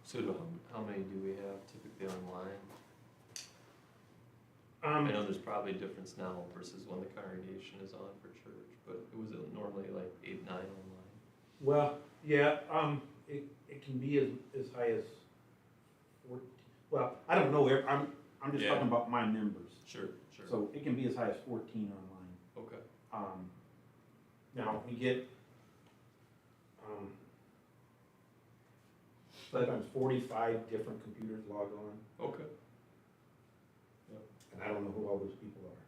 So how many do we have typically online? I know there's probably a difference now versus when the congregation is on for church, but it was normally like 8, 9 online. Well, yeah, it can be as high as 14, well, I don't know, I'm just Yeah. talking about my members. Sure. So it can be as high as 14 online. Okay. Now, we get, sometimes 45 different computers log on, Okay. and I don't know who all those people are.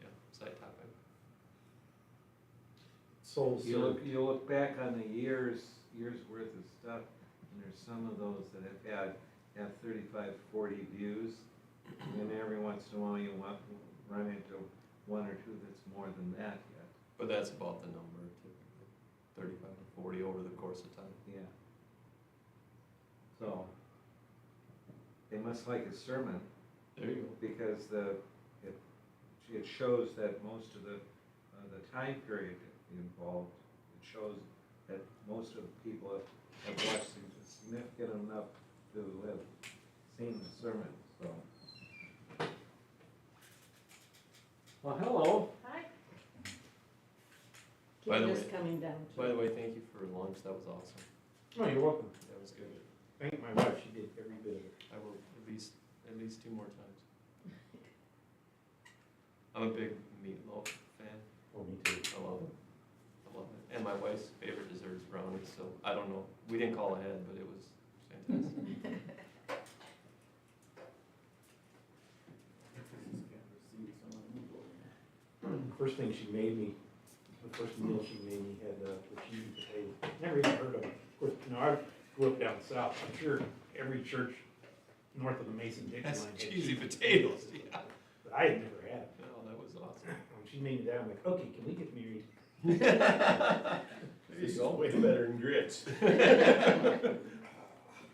Yeah, side topic. Soul You look back on the years worth of stuff, and there's some of those that have 35, 40 views, and every once in a while you run into one or two that's more than that yet. But that's about the number typically, 35 to 40 over the course of time. Yeah. So, they must like a sermon, There you go. because it shows that most of the time period involved, it shows that most of the people have watched significant enough to have seen the sermon, so. Well, hello. Hi. By the Kim is way- coming down By too. the way, thank you for lunch, that was awesome. Oh, you're welcome. That was good. Thank my wife, she did every bit of it. I will at least 2 more times. I'm a big meatloaf fan. Oh, me too. I love it. And my wife's favorite dessert is brownies, so I don't know. We didn't call ahead, but it was fantastic. First thing she made me, the first meal she made me had the cheesy potato. Never even heard of it. Of course, I grew up down south. I'm sure every church north of the Mason-Dixon line That's had cheesy potatoes, yeah. But I had never had it. Oh, that was awesome. When she made me that, I'm like, okay, can we get married? There you go. Way better than grits.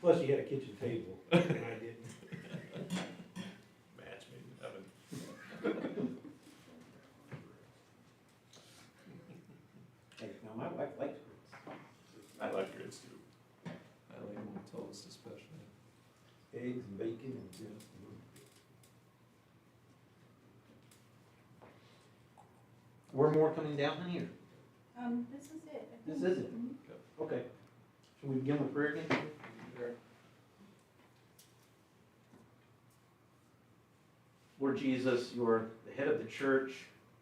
Plus, she had a kitchen table, and I didn't. Match made in heaven. Hey, now my wife likes grits. I like grits too. I like them with toast especially. Eggs and bacon and grits. We're more coming down in here. This is it. I This think. is it? Mhm. Okay. Should we begin with prayer again? Lord Jesus, you are the head of the church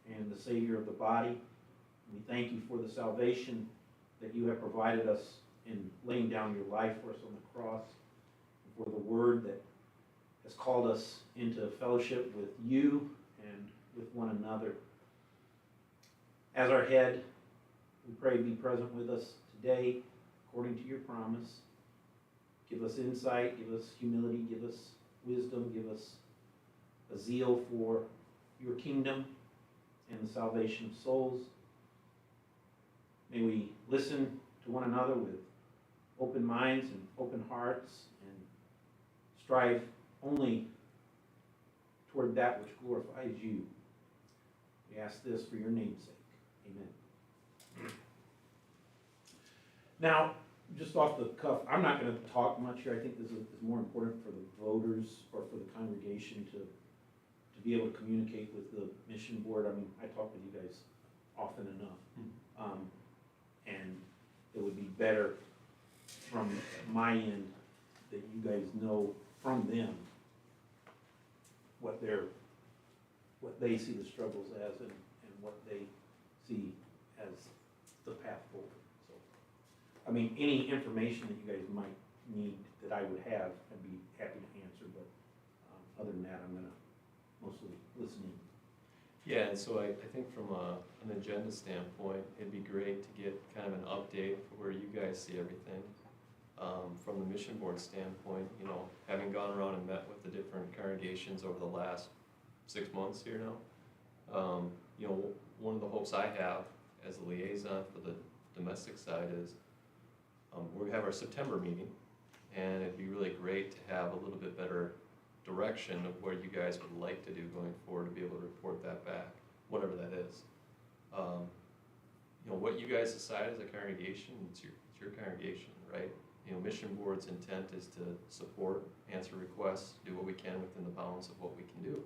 and the Savior of the body. We thank you for the salvation that you have provided us in laying down your life for us on the cross, and for the word that has called us into fellowship with you and with one another. As our head, we pray be present with us today according to your promise. Give us insight, give us humility, give us wisdom, give us a zeal for your kingdom and the salvation of souls. May we listen to one another with open minds and open hearts and strive only toward that which glorifies you. We ask this for your name's sake. Amen. Now, just off the cuff, I'm not going to talk much here. I think this is more important for the voters or for the congregation to be able to communicate with the mission board. I mean, I talk with you guys often enough. And it would be better from my end that you guys know from them what they see the struggles as and what they see as the path forward. So, I mean, any information that you guys might need that I would have, I'd be happy to answer, but other than that, I'm gonna mostly listen in. Yeah, and so I think from an agenda standpoint, it'd be great to get kind of an update for where you guys see everything. From the mission board standpoint, you know, having gone around and met with the different congregations over the last 6 months here now, you know, one of the hopes I have as a liaison for the domestic side is we have our September meeting, and it'd be really great to have a little bit better direction of where you guys would like to do going forward to be able to report that back, whatever that is. You know, what you guys decide as a congregation, it's it's your congregation, right? You know, mission board's intent is to support, answer requests, do what we can within the bounds of what we can do.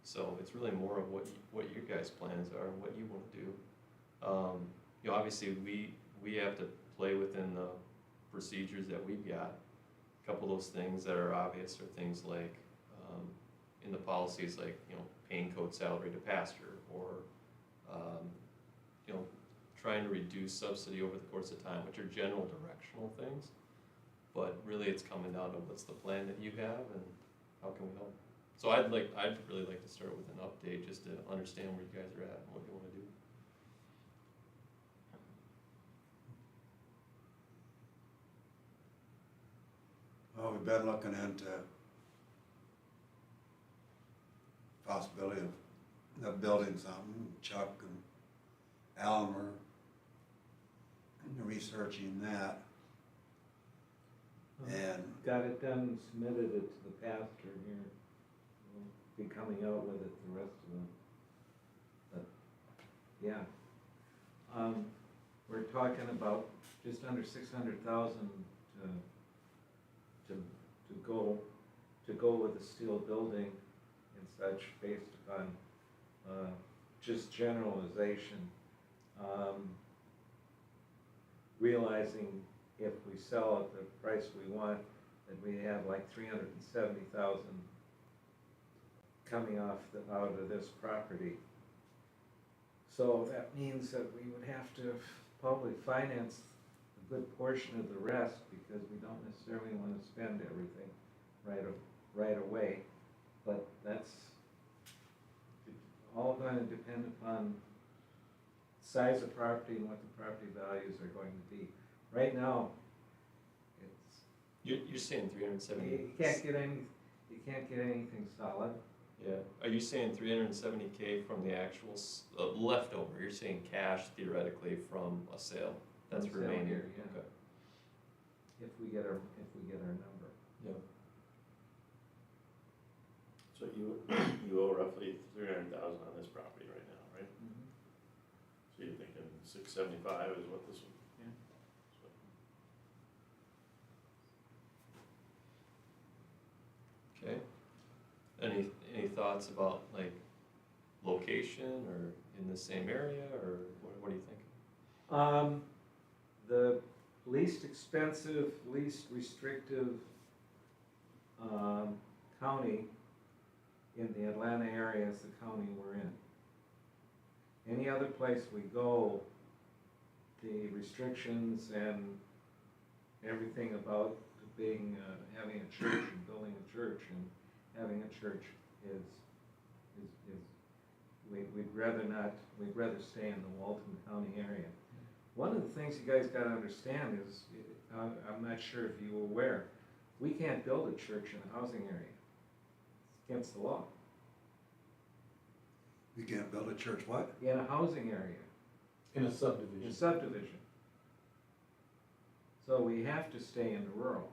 So it's really more of what your guys' plans are and what you wanna do. You know, obviously, we have to play within the procedures that we've got. A couple of those things that are obvious are things like, in the policies, like, you know, paying code salary to pastor, or, you know, trying to reduce subsidy over the course of time, which are general directional things. But really, it's coming down to what's the plan that you have and how can we help? So I'd really like to start with an update, just to understand where you guys are at and what you wanna do. Well, we've been looking into possibility of building something. Chuck and Alan were researching that. And Got it done, and submitted it to the pastor here. We'll be coming out with it the rest of them. But, yeah. We're talking about just under 600,000 to go with a steel building and such, based upon just generalization. Realizing if we sell at the price we want, that we have like 370,000 coming out of this property. So that means that we would have to probably finance a good portion of the rest, because we don't necessarily want to spend everything right away. But that's all going to depend upon size of property and what the property values are going to be. Right now, it's, You're saying 370? you can't get anything solid. Yeah, are you saying 370K from the actual leftover? You're saying cash theoretically from a sale that's From a sale remaining? here, yeah. Okay. If we get our number. Yeah. So you owe roughly 300,000 on this property right now, right? So you're thinking 675 is what this would? Okay. Any thoughts about like location or in the same area, or what do you think? The least expensive, least restrictive county in the Atlanta area is the county we're in. Any other place we go, the restrictions and everything about having a church and building a church and having a church we'd rather stay in the Walton County area. One of the things you guys gotta understand is, I'm not sure if you were aware, we can't build a church in a housing area. It's against the law. you can't build a church, what? In a housing area, In a in a subdivision. subdivision. So we have to stay in the rural.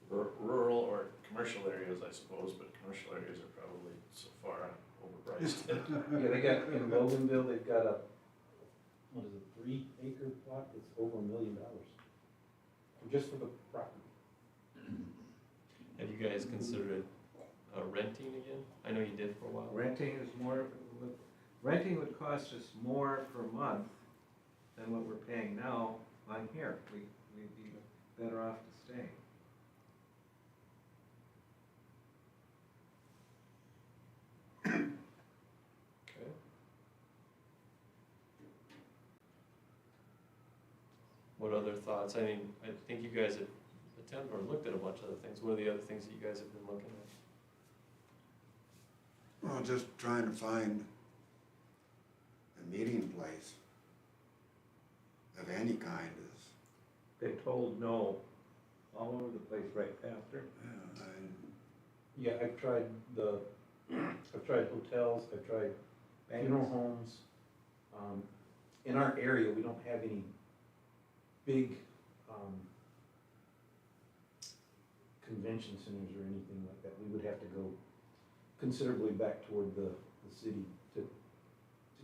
Rural or commercial areas, I suppose, but commercial areas are probably so far overpriced. Yeah, they got, in Loganville, they've got a, what is it, 3-acre plot, it's over $1 million. Just for the property. Have you guys considered renting again? I know you did for a while. Renting would cost us more per month than what we're paying now on here. We'd be better off to stay. Okay. What other thoughts? I mean, I think you guys have attempted or looked at a bunch of other things. What are the other things that you guys have been looking at? Well, just trying to find a meeting place of any kind is, They're told no all over the place, right, Pastor? Yeah, I've tried hotels, I've tried funeral homes. In our area, we don't have any big, convention centers or anything like that. We would have to go considerably back toward the city to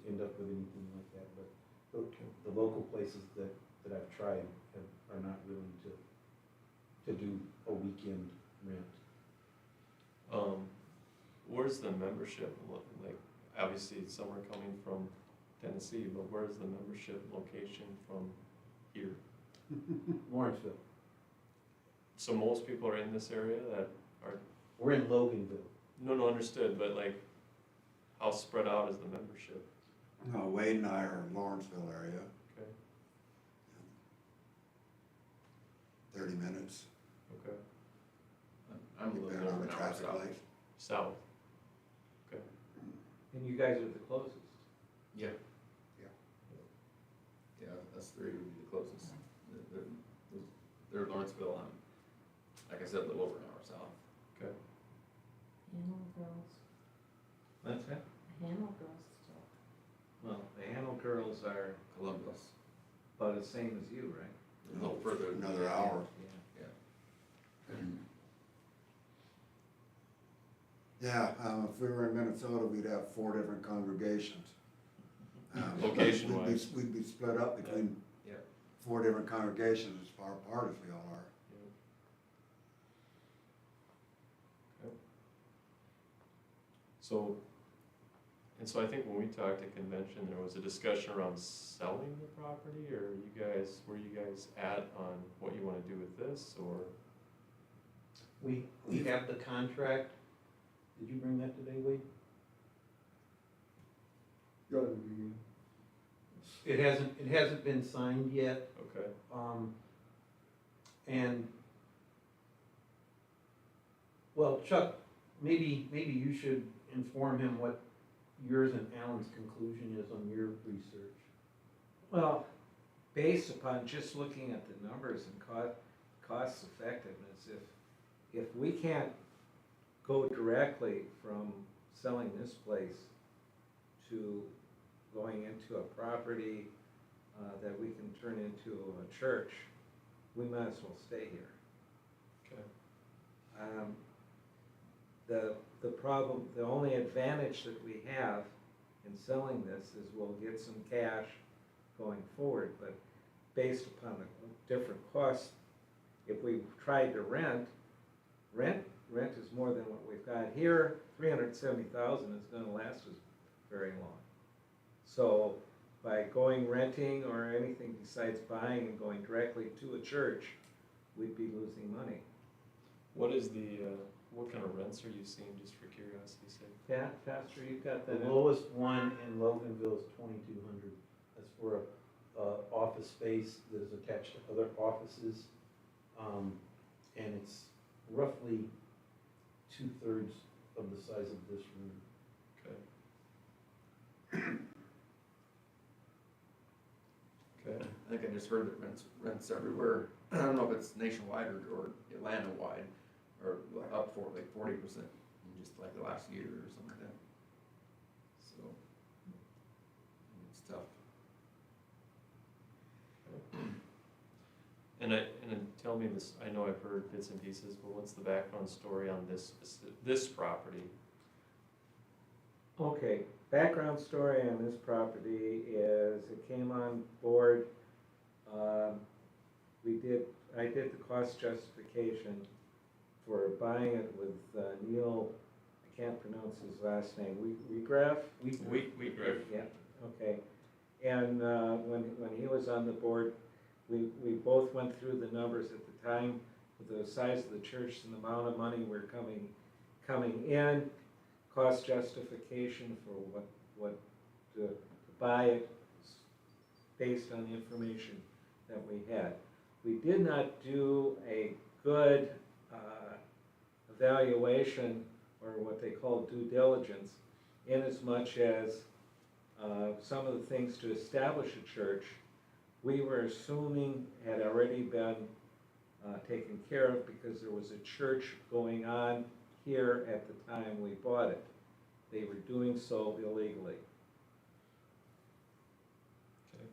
end up with anything like that, but the local places that I've tried are not willing to do a weekend rent. Where's the membership, like, obviously some are coming from Tennessee, but where's the membership location from here? Lawrenceville. So most people are in this area that are, We're in Loganville. no, understood, but like, how spread out is the membership? No, Wade and I are in Lawrenceville area, Okay, 30 minutes. okay, I'm a little Depending on over the an hour traffic south. light. south, okay. And you guys are the closest. Yeah. Yeah. Yeah, us three would be the closest. They're Lawrenceville, like I said, a little over an hour south. Hannah girls, What's that? Hannah girls still. Well, the Hannell girls are Columbus, about the same as you, right? a little further. Another hour. Yeah. Yeah, if we were in Minnesota, we'd have 4 different congregations. Location-wise. We'd be split up between Yeah. 4 different congregations as far apart as we all are. So, and so I think when we talked at convention, there was a discussion around selling the property, or where you guys at on what you wanna do with this, or? We have the contract. Did you bring that today, Wade? It hasn't been signed yet. Okay, And, well, Chuck, maybe you should inform him what yours and Alan's conclusion is on your research. Well, based upon just looking at the numbers and cost effectiveness, if we can't go directly from selling this place to going into a property that we can turn into a church, we might as well stay here. okay, The problem, the only advantage that we have in selling this is we'll get some cash going forward, but based upon the different costs, if we tried to rent is more than what we've got here. 370,000 is gonna last us very long. So by going renting or anything besides buying and going directly to a church, we'd be losing money. what is what kind of rents are you seeing, just for curiosity's sake? Pat, Pastor, you got The that? in? lowest one in Loganville is 2,200. That's for a office space that is attached to other offices. And it's roughly 2/3 of the size of this room. Okay. Okay, I think I just heard that rents everywhere, I don't know if it's nationwide or Atlanta-wide, or up for like 40% in just like the last year or something like that. So, it's tough. and tell me this, I know I've heard bits and pieces, but what's the background story on this property? Okay, background story on this property is it came on board, I did the cost justification for buying it with Neil, I can't pronounce his last name, Wheatgraf? Wheatgraf. Yeah, okay. And when he was on the board, we both went through the numbers at the time, with the size of the church and the amount of money we're coming in, cost justification for what to buy it based on the information that we had. We did not do a good evaluation, or what they call due diligence, in as much as some of the things to establish a church, we were assuming had already been taken care of because there was a church going on here at the time we bought it. They were doing so illegally. Okay.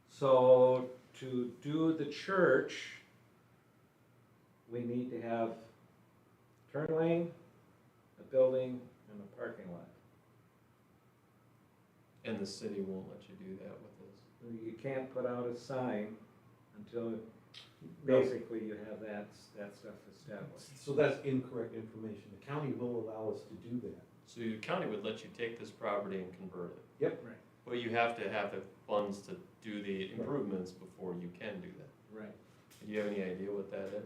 So to do the church, we need to have turn lane, a building, and a parking lot. And the city won't let you do that with this? You can't put out a sign until basically you have that stuff established. So that's incorrect information. The county will allow us to do that. So the county would let you take this property and convert it, Yep. Right, but you have to have the funds to do the improvements before you can do that. right. Do you have any idea what that is?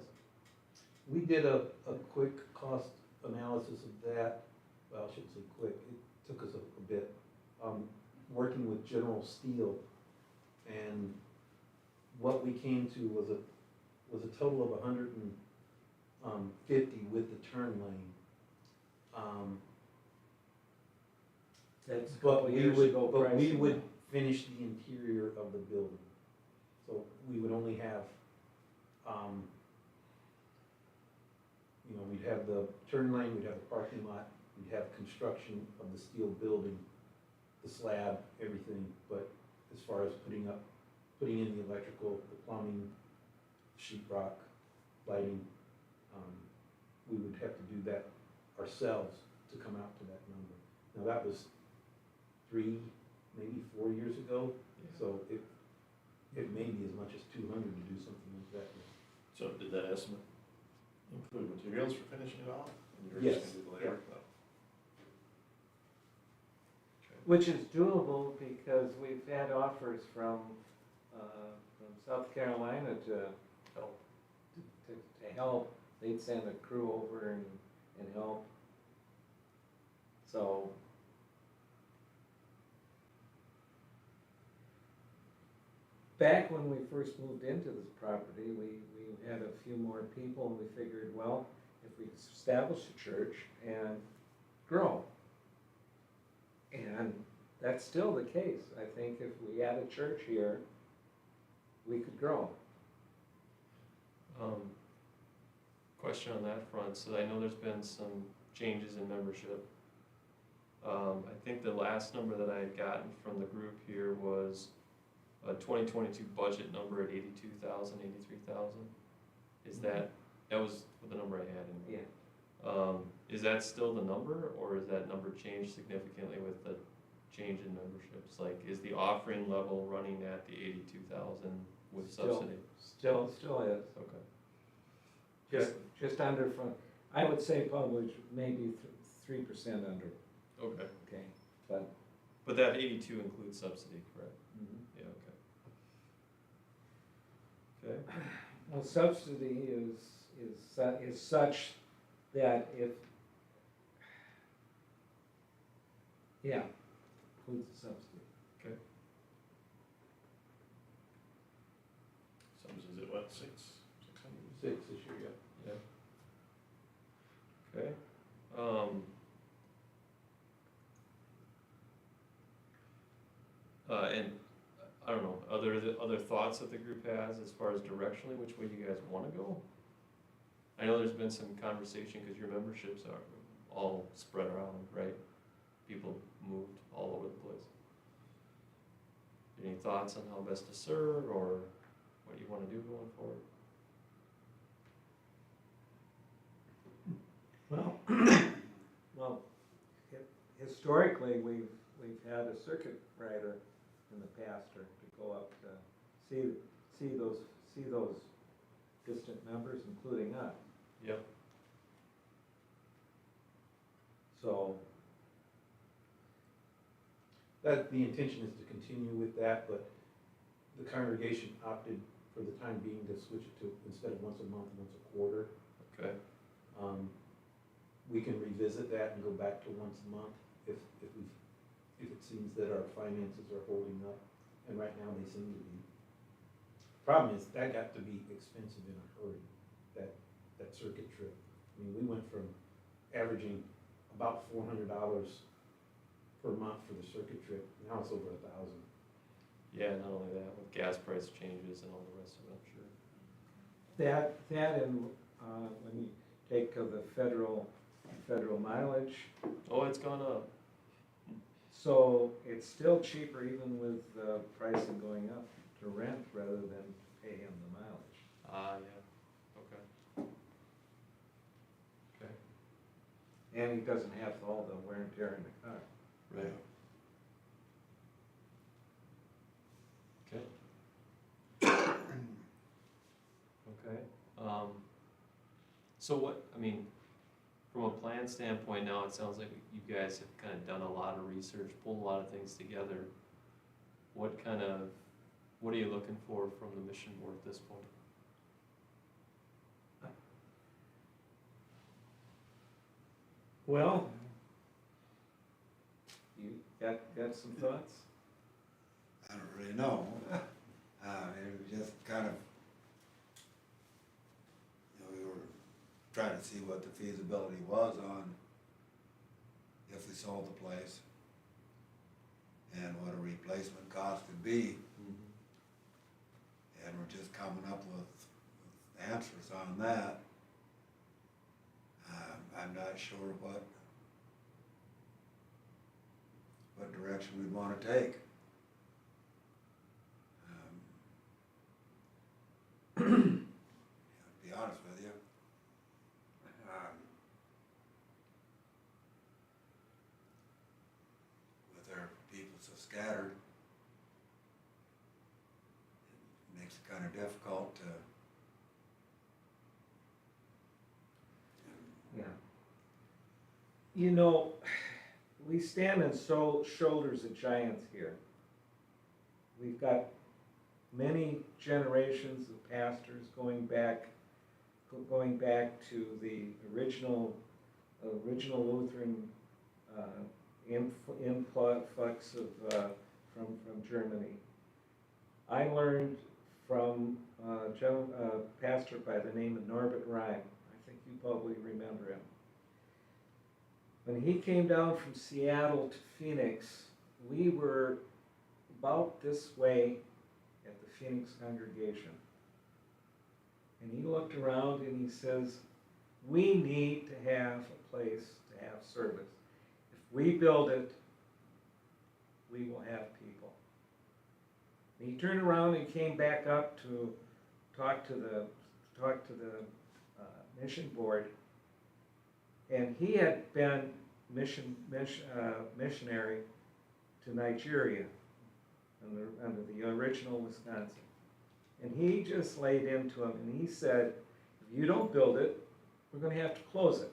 We did a quick cost analysis of that. Well, I shouldn't say quick, it took us a bit. Working with General Steel, and what we came to was a total of 150 with the turn lane. That's a But couple we years would, ago but we pricing. would finish the interior of the building. So we would only have, we'd have the turn lane, we'd have the parking lot, we'd have construction of the steel building, the slab, everything, but as far as putting in the electrical, the plumbing, sheetrock, lighting, we would have to do that ourselves to come out to that number. Now, that was 3, maybe 4 years ago, so it may be as much as 200 to do something like that. So did that estimate include materials for finishing it off? And you were Yes, just gonna do the labor? No. Which is doable because we've had offers from South Carolina to help. To help, they'd send a crew over and help. So. Back when we first moved into this property, we had a few more people and we figured, well, if we establish a church and grow. And that's still the case. I think if we had a church here, we could grow. Question on that front, so I know there's been some changes in membership. I think the last number that I had gotten from the group here was a 2022 budget number at 82,000, 83,000. Is that was the number I had in there? Yeah. Is that still the number, or is that number changed significantly with the change in memberships? Like, is the offering level running at the 82,000 with subsidy? Still is. Okay. Just under from, I would say probably maybe 3% under, Okay. okay? But that 82 includes subsidy, correct? Yeah, okay. Okay. Well, subsidy is such that if, yeah, includes the subsidy. Okay. Sums is it what, 600? 6 this year, yeah. Yeah. Okay. And I don't know, other thoughts that the group has as far as directionally, which way you guys want to go? I know there's been some conversation because your memberships are all spread around, right? People moved all over the place. Any thoughts on how best to serve or what you want to do going forward? Well, historically, we've had a circuit rider in the past or to go up to see those distant members, including us. Yep. So, That, the intention is to continue with that, but the congregation opted for the time being to switch it to, instead of once a month, once a quarter. Okay. We can revisit that and go back to once a month if it seems that our finances are holding up, and right now they seem to be. Problem is, that got to be expensive in a hurry, that circuit trip. I mean, we went from averaging about $400 per month for the circuit trip, now it's over 1,000. Yeah, not only that, with gas price changes and all the rest of it, I'm sure. that and when you take the federal mileage, Oh, it's gone up. so it's still cheaper even with the pricing going up to rent rather than pay him the mileage. Yeah, okay. Okay. And he doesn't have all the wear and tear in the car. Right. So what, I mean, from a plan standpoint now, it sounds like you guys have kind of done a lot of research, pulled a lot of things together. What are you looking for from the mission board at this point? Well, you got some thoughts? I don't really know. It was just kind of, we were trying to see what the feasibility was on if we sold the place and what a replacement cost would be. And we're just coming up with answers on that. I'm not sure what direction we'd want to take. To be honest with you, with our people so scattered, it makes it kind of difficult to. Yeah. You know, we stand on shoulders of giants here. We've got many generations of pastors going back to the original Lutheran influx of from Germany. I learned from a pastor by the name of Norbert Rhein. I think you probably remember him. When he came down from Seattle to Phoenix, we were about this way at the Phoenix congregation. And he looked around and he says, we need to have a place to have service. If we build it, we will have people. And he turned around and came back up to talk to the mission board. And he had been missionary to Nigeria under the original Wisconsin. And he just laid into him and he said, if you don't build it, we're going to have to close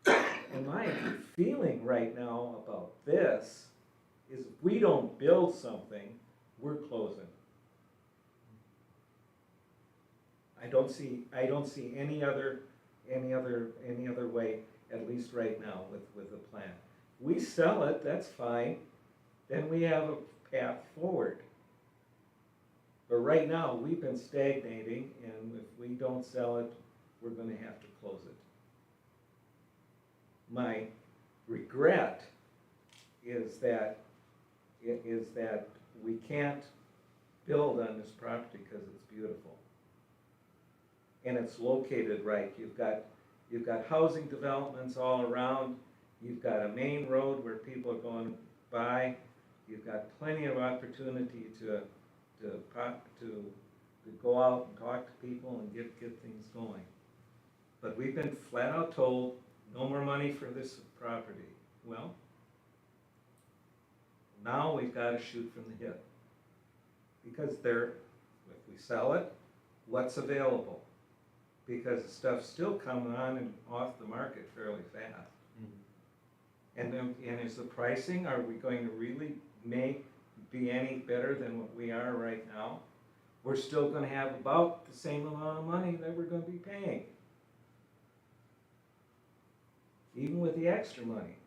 it. And my feeling right now about this is if we don't build something, we're closing. I don't see any other way, at least right now, with the plan. We sell it, that's fine, then we have a path forward. But right now, we've been stagnating, and if we don't sell it, we're gonna have to close it. My regret is that we can't build on this property because it's beautiful. And it's located right. You've got housing developments all around. You've got a main road where people are going by. You've got plenty of opportunity to go out and talk to people and get things going. But we've been flat out told, no more money for this property. Well, now we've got to shoot from the hip. Because if we sell it, what's available? Because the stuff's still coming on and off the market fairly fast. And is the pricing, are we going to really be any better than what we are right now? We're still going to have about the same amount of money that we're going to be paying, even with the extra money.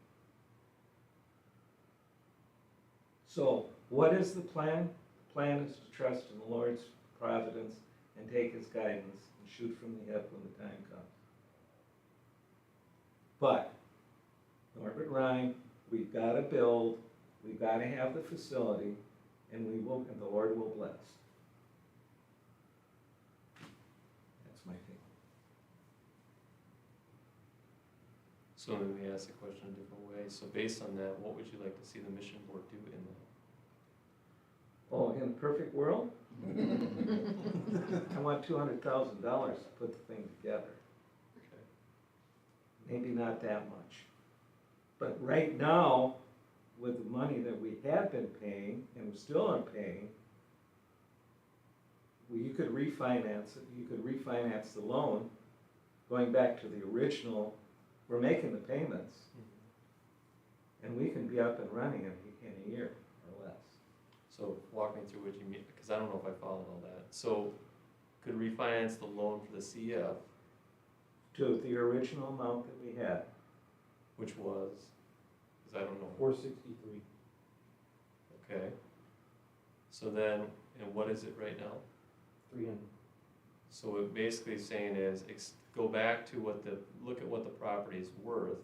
So what is the plan? The plan is to trust in the Lord's providence and take His guidance and shoot from the hip when the time comes. But Norbert Rhein, we've got to build, we've got to have the facility, and the Lord will bless. That's my thing. So let me ask the question a different way. So based on that, what would you like to see the mission board do in that? Oh, in a perfect world? I want $200,000 to put the thing together. Okay. Maybe not that much. But right now, with the money that we have been paying, and we still are paying, well, you could refinance it, you could refinance the loan, going back to the original, we're making the payments, and we can be up and running in a year or less. So walk me through what you mean, because I don't know if I followed all that. So could refinance the loan for the CF, To the original amount that we had. which was, because I don't know. 463. Okay. So then, and what is it right now? 300. So what basically saying is, go back to look at what the property is worth,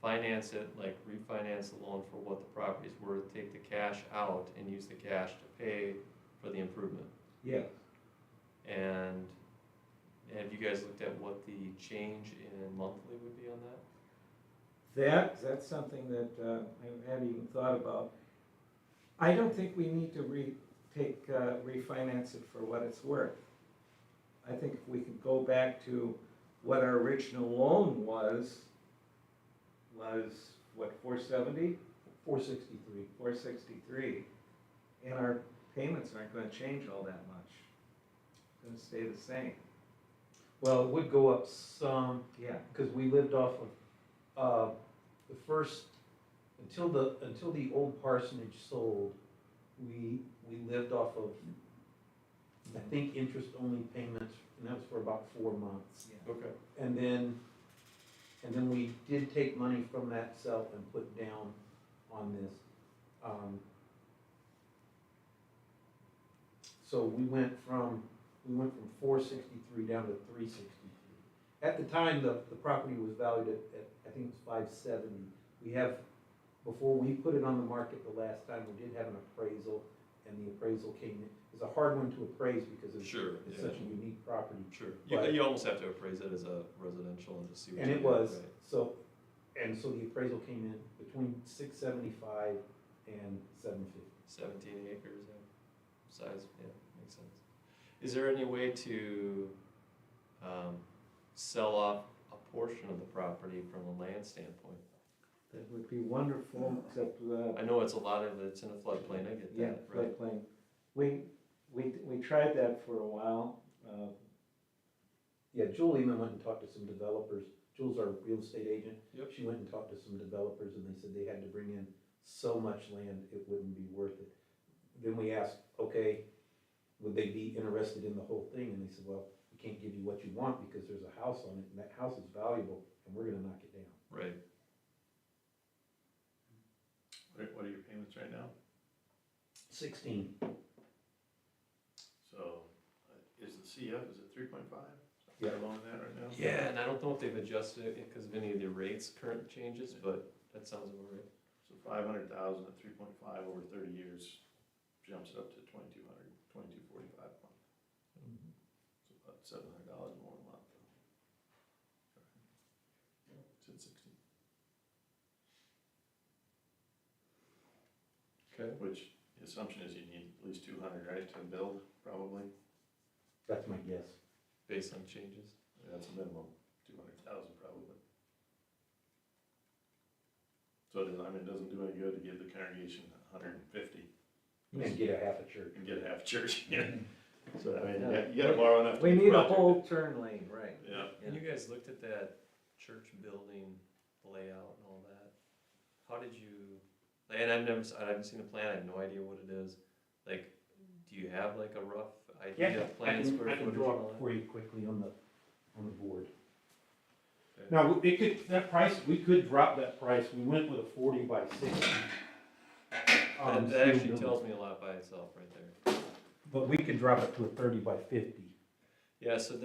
finance it, like refinance the loan for what the property is worth, take the cash out and use the cash to pay for the improvement. Yes. And have you guys looked at what the change in monthly would be on that? That's something that I hadn't even thought about. I don't think we need to refinance it for what it's worth. I think if we could go back to what our original loan was what, 470? 463. 463, and our payments aren't gonna change all that much. It's gonna stay the same. Well, it would go up some, Yeah. because we lived off of, the first, until the old parsonage sold, we lived off of, I think, interest-only payments, and that was for about 4 months. Okay. And then we did take money from that sale and put down on this. So we went from 463 down to 363. At the time, the property was valued at, I think it was 570. We have, before we put it on the market the last time, we did have an appraisal, and the appraisal came in. It's a hard one to appraise because it's Sure, it's yeah. such a unique property. Sure. But- You almost have to appraise it as a residential and just see what And you it get, was, right? so the appraisal came in between 675 and 750. 17 acres, yeah. Size, yeah, makes sense. Is there any way to sell off a portion of the property from a land standpoint? That would be wonderful, except, I know it's a lot of it's in a floodplain, I get yeah, that, right? floodplain. We tried that for a while. Yeah, Jewel even went and talked to some developers. Jewel's our real estate agent. Yep. She went and talked to some developers, and they said they had to bring in so much land, it wouldn't be worth it. Then we asked, okay, would they be interested in the whole thing? And they said, well, we can't give you what you want because there's a house on it, and that house is valuable, and we're gonna knock it down. Right. What are your payments right now? 16. So, is the CF, is it 3.5? Yeah. Along that right now? Yeah, and I don't know if they've adjusted it because of any of the rates, current changes, but that sounds about right. So 500,000 at 3.5 over 30 years jumps it up to 2,200, 2,245 a month. So about $700 more a month. It's at 16. Okay. Which the assumption is you need at least 200, right, to build, probably? That's my guess. Based on changes. That's a minimum, 200,000 probably. So it doesn't do any good to give the congregation 150 And get a half a church. and get a half church, yeah. So, I mean, you gotta borrow enough. to We do the need a project. whole turn lane, right? Yeah. And you guys looked at that church building layout and all that. How did you, and I haven't seen a plan, I have no idea what it is. Like, do you have like a rough idea of plan square I can footage and draw all it that? for you quickly on the board. Okay. Now, it could, that price, we could drop that price. We went with a 40 by 60. That steel actually building. tells me a lot by itself right there. But we could drop it to a 30 by 50. Yeah, so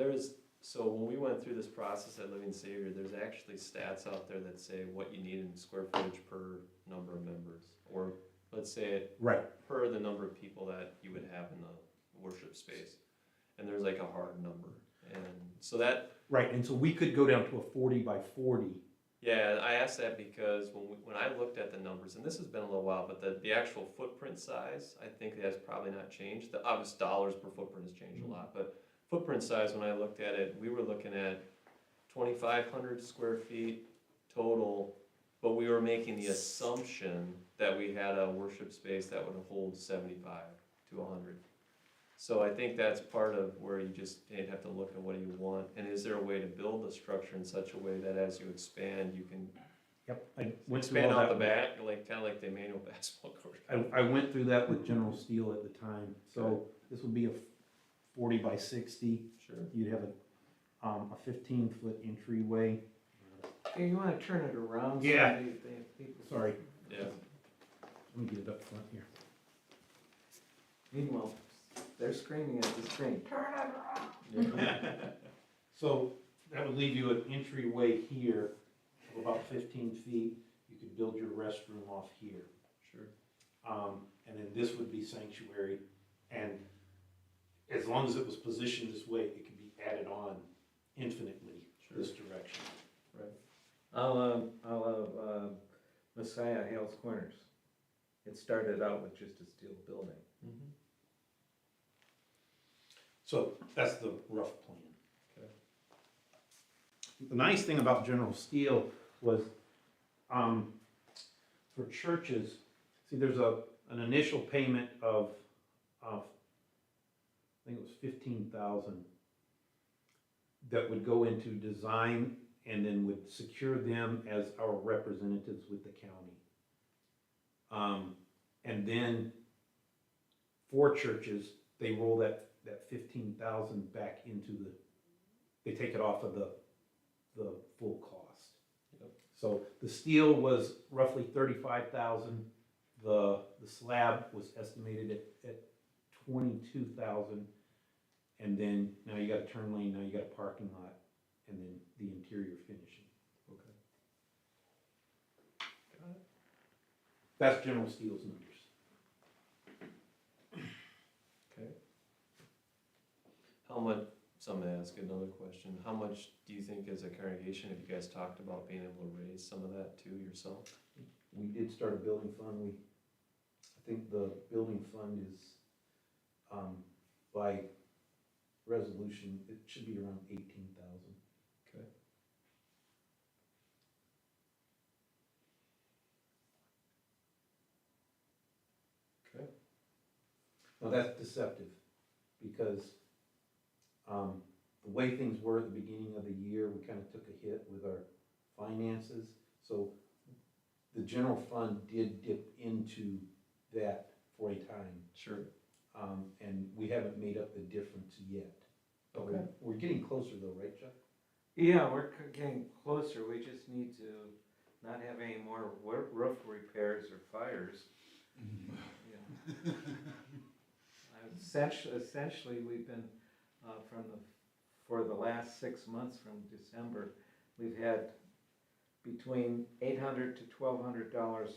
when we went through this process at Living Savior, there's actually stats out there that say what you need in square footage per number of members. Or let's say it Right. per the number of people that you would have in the worship space. And there's like a hard number. And so that, Right, and so we could go down to a 40 by 40. yeah, I asked that because when I looked at the numbers, and this has been a little while, but the actual footprint size, I think has probably not changed. The obvious dollars per footprint has changed a lot, but footprint size, when I looked at it, we were looking at 2,500 square feet total, but we were making the assumption that we had a worship space that would hold 75 to 100. So I think that's part of where you just, you'd have to look at what do you want, and is there a way to build the structure in such a way that as you expand, you can Yep, I went through expand all out the that. back, like, kinda like the Emmanuel basketball court? I went through that with General Steel at the time, so this would be a 40 by 60. Sure. You'd have a 15-foot entryway. Hey, you wanna turn it around? so Yeah. people- Sorry, Yeah, let me get it up front here. Meanwhile, they're screaming at the screen, turn it around. yeah, So that would leave you an entryway here of about 15 feet. You could build your restroom off here. sure. And then this would be sanctuary. And as long as it was positioned this way, it could be added on infinitely Sure. this direction. Messiah Hales Corners. It started out with just a steel building. Mhm. So that's the rough plan. Okay. The nice thing about General Steel was, for churches, see, there's an initial payment of, I think it was 15,000 that would go into design and then would secure them as our representatives with the county. And then for churches, they roll that 15,000 back into they take it off of the full cost. Yep. So the steel was roughly 35,000. The slab was estimated at 22,000. And then now you got a turn lane, now you got a parking lot, and then the interior finishing. Okay. Got it. That's General Steel's numbers. Okay. How much, so I'm gonna ask another question, how much do you think as a congregation, have you guys talked about being able to raise some of that too yourself? We did start a building fund. I think the building fund is, by resolution, it should be around 18,000. Okay. Okay. Now that's deceptive because the way things were at the beginning of the year, we kind of took a hit with our finances. So the general fund did dip into that for a time. Sure. And we haven't made up the difference yet. But Okay. we're getting closer though, right, Chuck? Yeah, we're getting closer, we just need to not have any more roof repairs or fires. Yeah. Essentially, we've been, for the last 6 months from December, we've had between $800 to $1,200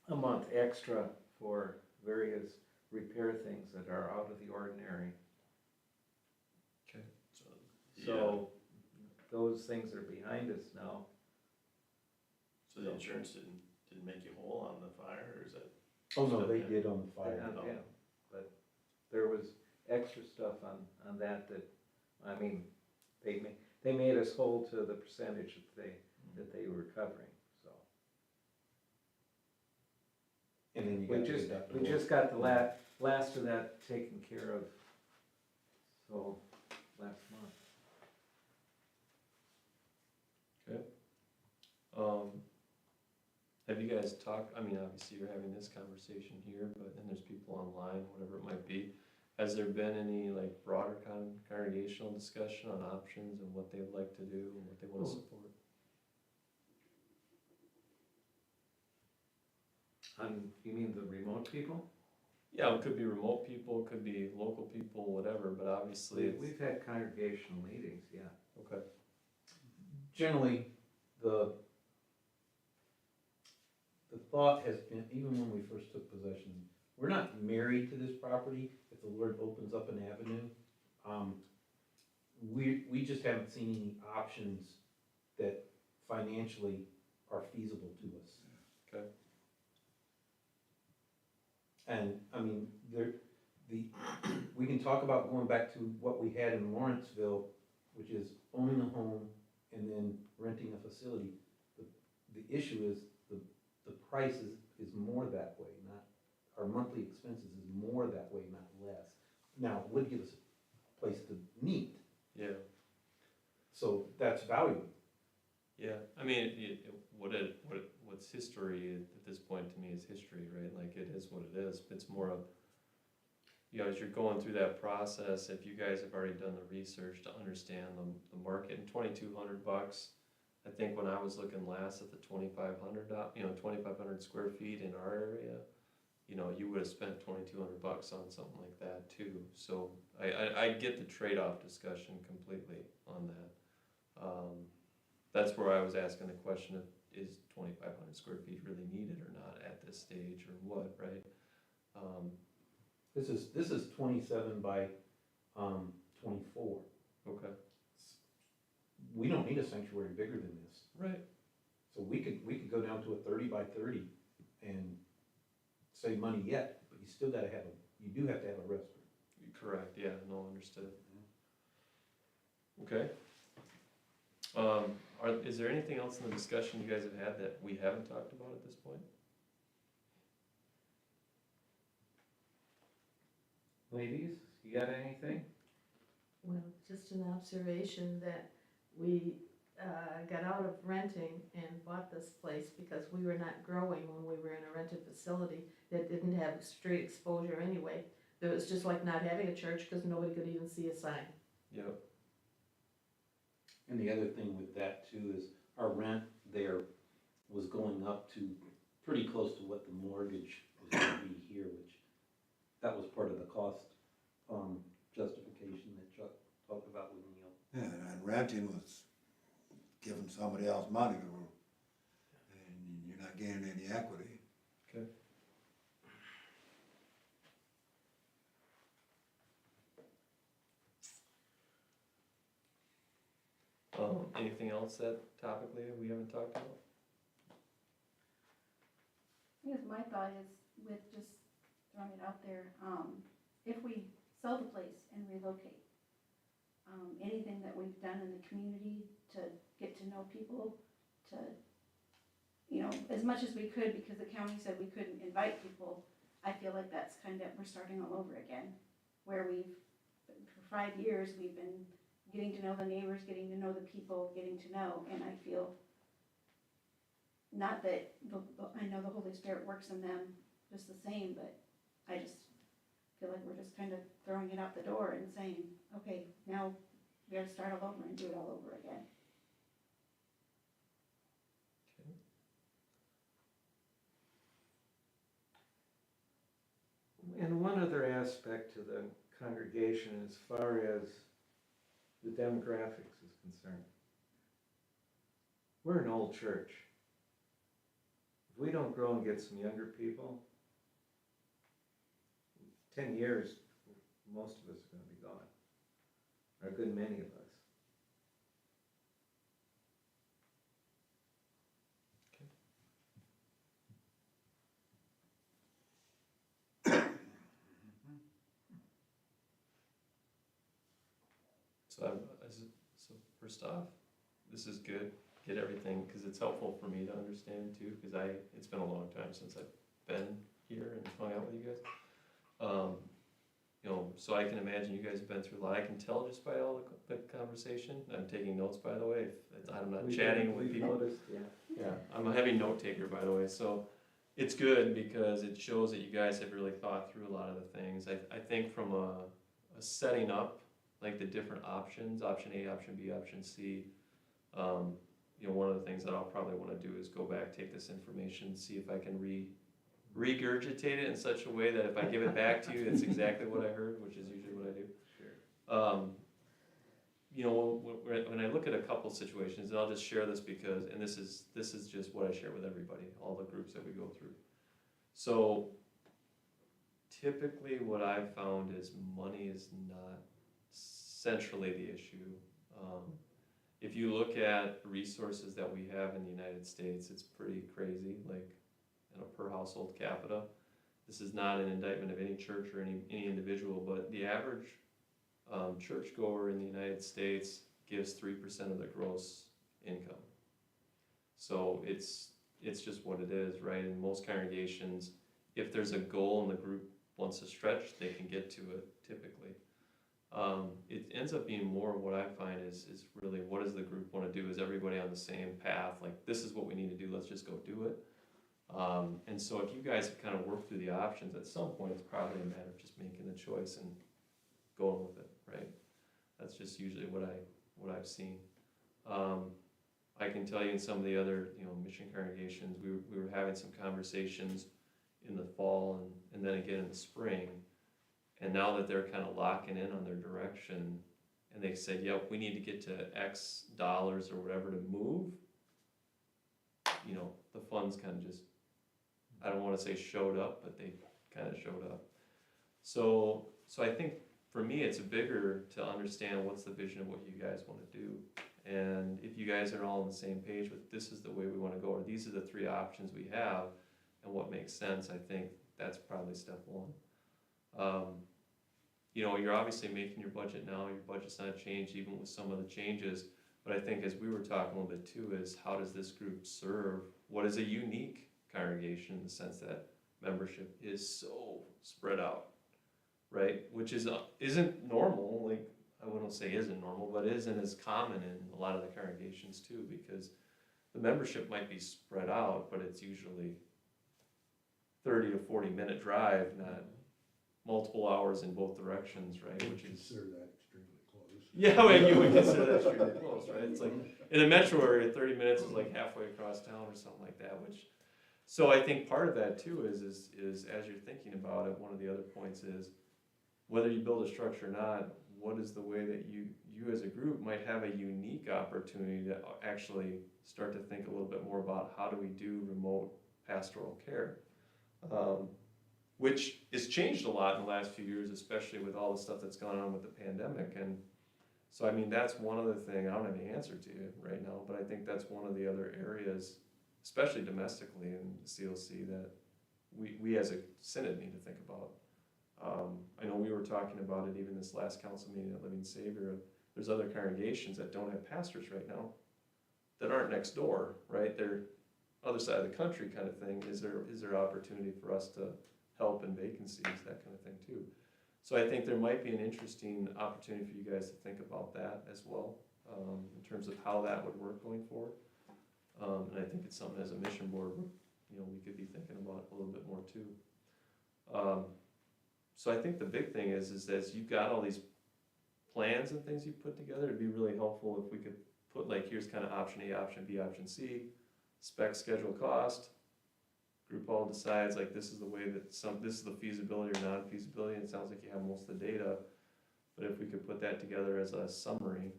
a month extra for various repair things that are out of the ordinary. Okay. So those things are behind us now. So the insurance didn't make you whole on the fire, or is that? Oh, no, they did on the fire. Yeah, but there was extra stuff on that, I mean, they made us whole to the percentage that they were covering, so. And then you We got just, the we just got the last of that taken care of, so, last month. Have you guys talked, I mean, obviously you're having this conversation here, but then there's people online, whatever it might be. Has there been any like broader congregational discussion on options and what they'd like to do and what they wanna support? You mean the remote people? Yeah, it could be remote people, it could be local people, whatever, but obviously it's, We've had congregational meetings, yeah. okay, Generally, the thought has been, even when we first took possession, we're not married to this property. If the Lord opens up an avenue, we just haven't seen any options that financially are feasible to us. okay, And, I mean, we can talk about going back to what we had in Lawrenceville, which is owning a home and then renting a facility. The issue is the price is more that way, not, our monthly expenses is more that way, not less. Now, it would give us a place to meet, Yeah, so that's valuable. yeah, I mean, what's history at this point to me is history, right? Like, it is what it is, it's more of, you know, as you're going through that process, if you guys have already done the research to understand the market, and $2,200, I think when I was looking last at the 2,500, 2,500 square feet in our area, you know, you would have spent $2,200 on something like that too. So I get the trade-off discussion completely on that. That's where I was asking the question of, is 2,500 square feet really needed or not at this stage, or what, right? This is 27 by 24. Okay, We don't need a sanctuary bigger than this. right, So we could go down to a 30 by 30 and save money yet, but you still gotta have you do have to have a restroom. correct, yeah, no, understood. Okay. Is there anything else in the discussion you guys have had that we haven't talked about at this point? Ladies, you got anything? Well, just an observation that we got out of renting and bought this place because we were not growing when we were in a rented facility that didn't have street exposure anyway. It was just like not having a church because nobody could even see a sign. Yep, And the other thing with that too is our rent there was going up to pretty close to what the mortgage was gonna be here, which that was part of the cost justification that Chuck talked about with Neil. Yeah, and renting was giving somebody else money, and you're not gaining any equity. okay. Anything else that topically we haven't talked about? I guess my thought is, with just throwing it out there, if we sell the place and relocate, anything that we've done in the community to get to know people, to, you know, as much as we could, because the county said we couldn't invite people, I feel like that's kind of, we're starting all over again, where for 5 years, we've been getting to know the neighbors, getting to know the people, getting to know, and I feel, not that, I know the Holy Spirit works in them just the same, but I just feel like we're just kind of throwing it out the door and saying, okay, now we gotta start all over and do it all over again. And one other aspect to the congregation as far as the demographics is concerned. We're an old church. If we don't grow and get some younger people, 10 years, most of us are gonna be gone, or a good many of us. So first off, this is good, get everything, because it's helpful for me to understand too, because it's been a long time since I've been here and hung out with you guys. You know, so I can imagine you guys have been through a lot. I can tell just by all the conversation. I'm taking notes, by the way. I'm not chatting with people. Noticed, yeah. Yeah, I'm a heavy note taker, by the way, so it's good because it shows that you guys have really thought through a lot of the things. I think from a setting up, like the different options, option A, option B, option C, you know, one of the things that I'll probably wanna do is go back, take this information, see if I can regurgitate it in such a way that if I give it back to you, it's exactly what I heard, which is usually what I do. Sure. You know, when I look at a couple situations, and I'll just share this because, and this is just what I share with everybody, all the groups that we go through. So typically what I've found is money is not centrally the issue. If you look at resources that we have in the United States, it's pretty crazy, like in a per household capita. This is not an indictment of any church or any individual, but the average churchgoer in the United States gives 3% of their gross income. So it's just what it is, right? In most congregations, if there's a goal and the group wants to stretch, they can get to it. typically. It ends up being more what I find is really what does the group wanna do? Is everybody on the same path? Like, this is what we need to do, let's just go do it. And so if you guys have kind of worked through the options, at some point, it's probably a matter of just making the choice and going with it, right? That's just usually what I've seen. I can tell you in some of the other, mission congregations, we were having some conversations in the fall and then again in the spring. And now that they're kind of locking in on their direction, and they said, yep, we need to get to X dollars or whatever to move, the funds kind of just, I don't want to say showed up, but they kind of showed up. So I think for me, it's bigger to understand what's the vision of what you guys want to do. And if you guys are all on the same page with this is the way we want to go, or these are the 3 options we have, and what makes sense, I think that's probably step one. You're obviously making your budget now, your budget's not changed even with some of the changes, but I think as we were talking a little bit too, is how does this group serve what is a unique congregation in the sense that membership is so spread out, right? Which isn't normal, like, I wouldn't say isn't normal, but isn't as common in a lot of the congregations too, because the membership might be spread out, but it's usually 30 to 40 minute drive, not multiple hours in both directions, right? Which is, Consider that extremely close. yeah, well, you would consider that extremely close, right? It's like, in a metro area, 30 minutes is like halfway across town or something like that, so I think part of that too is as you're thinking about it, one of the other points is, whether you build a structure or not, what is the way that you as a group might have a unique opportunity to actually start to think a little bit more about how do we do remote pastoral care, which has changed a lot in the last few years, especially with all the stuff that's gone on with the pandemic. And so, I mean, that's one other thing, I don't have the answer to it right now, but I think that's one of the other areas, especially domestically in the CLC, that we as a synod need to think about. I know we were talking about it even this last council meeting at Living Savior. There's other congregations that don't have pastors right now, that aren't next door, right? They're other side of the country kind of thing. Is there opportunity for us to help in vacancies, that kind of thing too? So I think there might be an interesting opportunity for you guys to think about that as well, in terms of how that would work going forward. And I think it's something as a mission board, we could be thinking about a little bit more too. So I think the big thing is as you've got all these plans and things you've put together, it'd be really helpful if we could put like, here's kind of option A, option B, option C, spec, schedule, cost. Group all decides like this is the way that this is the feasibility or non-feasibility, and it sounds like you have most of the data. But if we could put that together as a summary,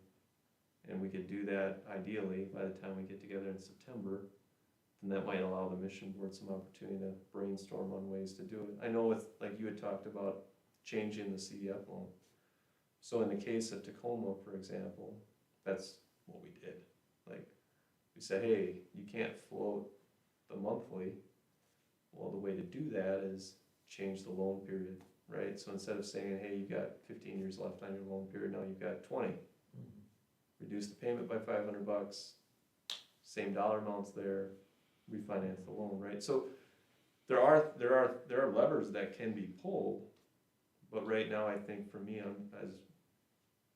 and we could do that ideally by the time we get together in September, then that might allow the mission board some opportunity to brainstorm on ways to do it. I know with, like you had talked about changing the CDF loan. So in the case of Tacoma, for example, that's what we did. Like, we said, hey, you can't float the monthly. Well, the way to do that is change the loan period, right? So instead of saying, hey, you've got 15 years left on your loan period, now you've got 20. Reduce the payment by $500, same dollar amounts there, refinance the loan, right? So there are levers that can be pulled, but right now I think for me, I'm as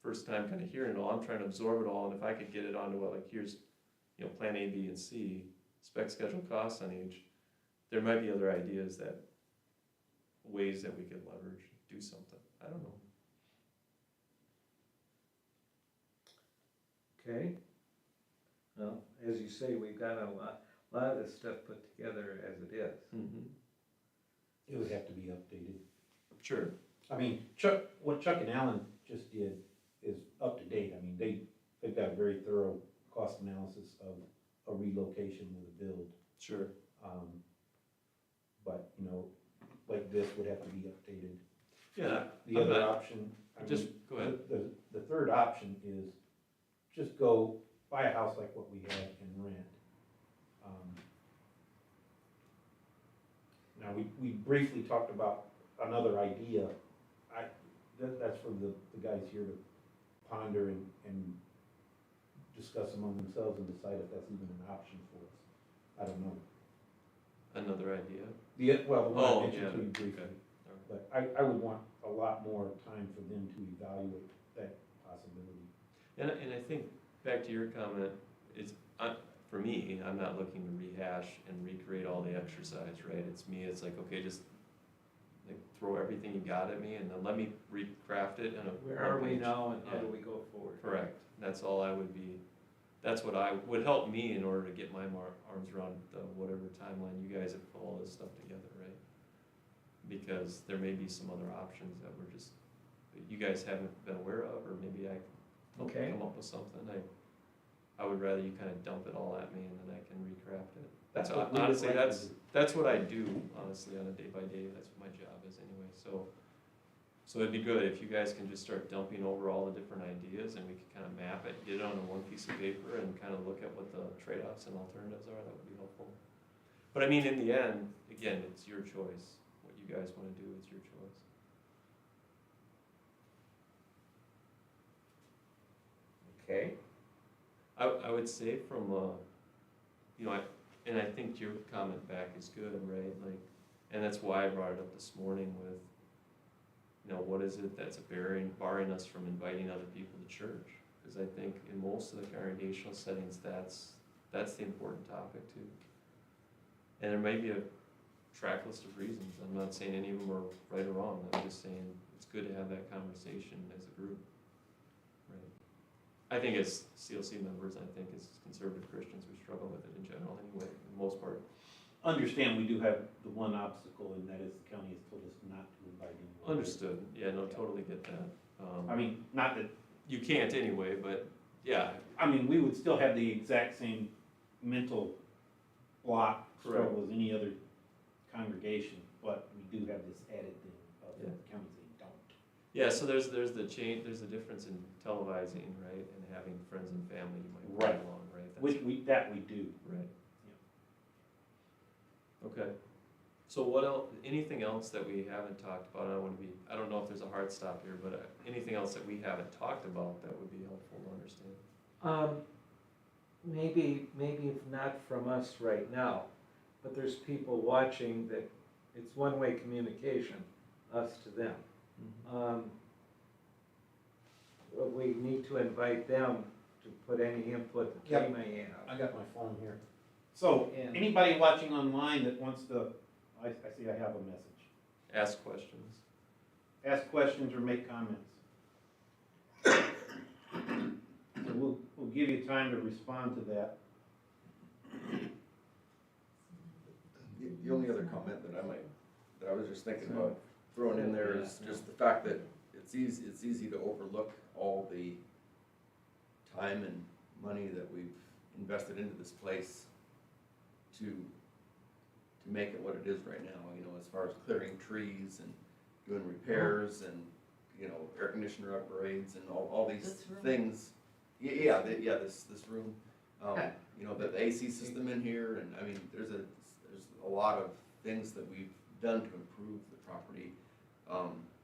first time kind of hearing it all, I'm trying to absorb it all, and if I could get it onto what, like, here's, plan A, B, and C, spec, schedule, costs on each, there might be other ideas that, ways that we could leverage, do something, I don't know. Okay. Well, as you say, we've got a lot of this stuff put together as it is. Mm-hmm. It would have to be updated. Sure. I mean, what Chuck and Alan just did is up to date. I mean, they've got a very thorough cost analysis of a relocation with a build. Sure. But, like this would have to be updated. Yeah. The other option, Just go ahead. The third option is just go buy a house like what we had and rent. Now, we briefly talked about another idea. That's for the guys here to ponder and discuss among themselves and decide if that's even an option for us. I don't know. Another idea? The one I mentioned yeah, to you briefly. okay. But I would want a a lot more time for them to evaluate that possibility. And I think, back to your comment, for me, I'm not looking to rehash and recreate all the exercise, right? It's like, okay, just like throw everything you got at me and then let me recraft it in a Where are we one-page. now and how Yeah. do we go forward? Correct, that's all I would be, that's what would help me in order to get my arms around whatever timeline you guys have put all this stuff together, right? Because there may be some other options that you guys haven't been aware of, or maybe I can Okay. come up with something. I would rather you kind of dump it all at me and then I can recraft it. That's So what we would honestly, like to that's, do. that's what I do, honestly, on a day by day, that's what my job is anyway, so it'd be good if you guys can just start dumping over all the different ideas and we can kind of map it, get it on one piece of paper and kind of look at what the trade-offs and alternatives are, that would be helpful. But I mean, in the end, again, it's your choice, what you guys wanna do, it's your choice. Okay. I would say from, and I think your comment back is good, right, like, and that's why I brought it up this morning with, what is it that's barring us from inviting other people to church? Because I think in most of the congregational settings, that's the important topic too. And there may be a track list of reasons, I'm not saying any of them are right or wrong, I'm just saying it's good to have that conversation as a group, right? I think as CLC members, I think as conservative Christians, we struggle with it in general anyway, for the most part. Understand, we do have the one obstacle, and that is the county has told us not to invite anyone. Understood, yeah, no, totally get that. I mean, not that, You can't anyway, but, yeah, I mean, we would still have the exact same mental block Correct. struggle as any other congregation, but we do have this added thing of the Yeah. county saying don't. yeah, so there's the there's a difference in televising, right, and having friends and family you might bring Right. along, right? That's- Which we do. Right. Okay, so what else, anything else that we haven't talked about, I don't know if there's a hard stop here, but anything else that we haven't talked about that would be helpful to understand? Maybe if not from us right now, but there's people watching that it's one-way communication, us to them. We need to invite them to put any input that they Yep. may have. I got my phone here. So, And- anybody watching online that wants to, I see I have a message. Ask questions. Ask questions or make comments. So we'll give you time to respond to that. The only other comment that I was just thinking about throwing in there is just the fact that it's easy to overlook all the time and money that we've invested into this place to make it what it is right now, as far as clearing trees and doing repairs and, air conditioner upgrades and all these This room. things. This room, the AC system in here, and I mean, there's a lot of things that we've done to improve the property,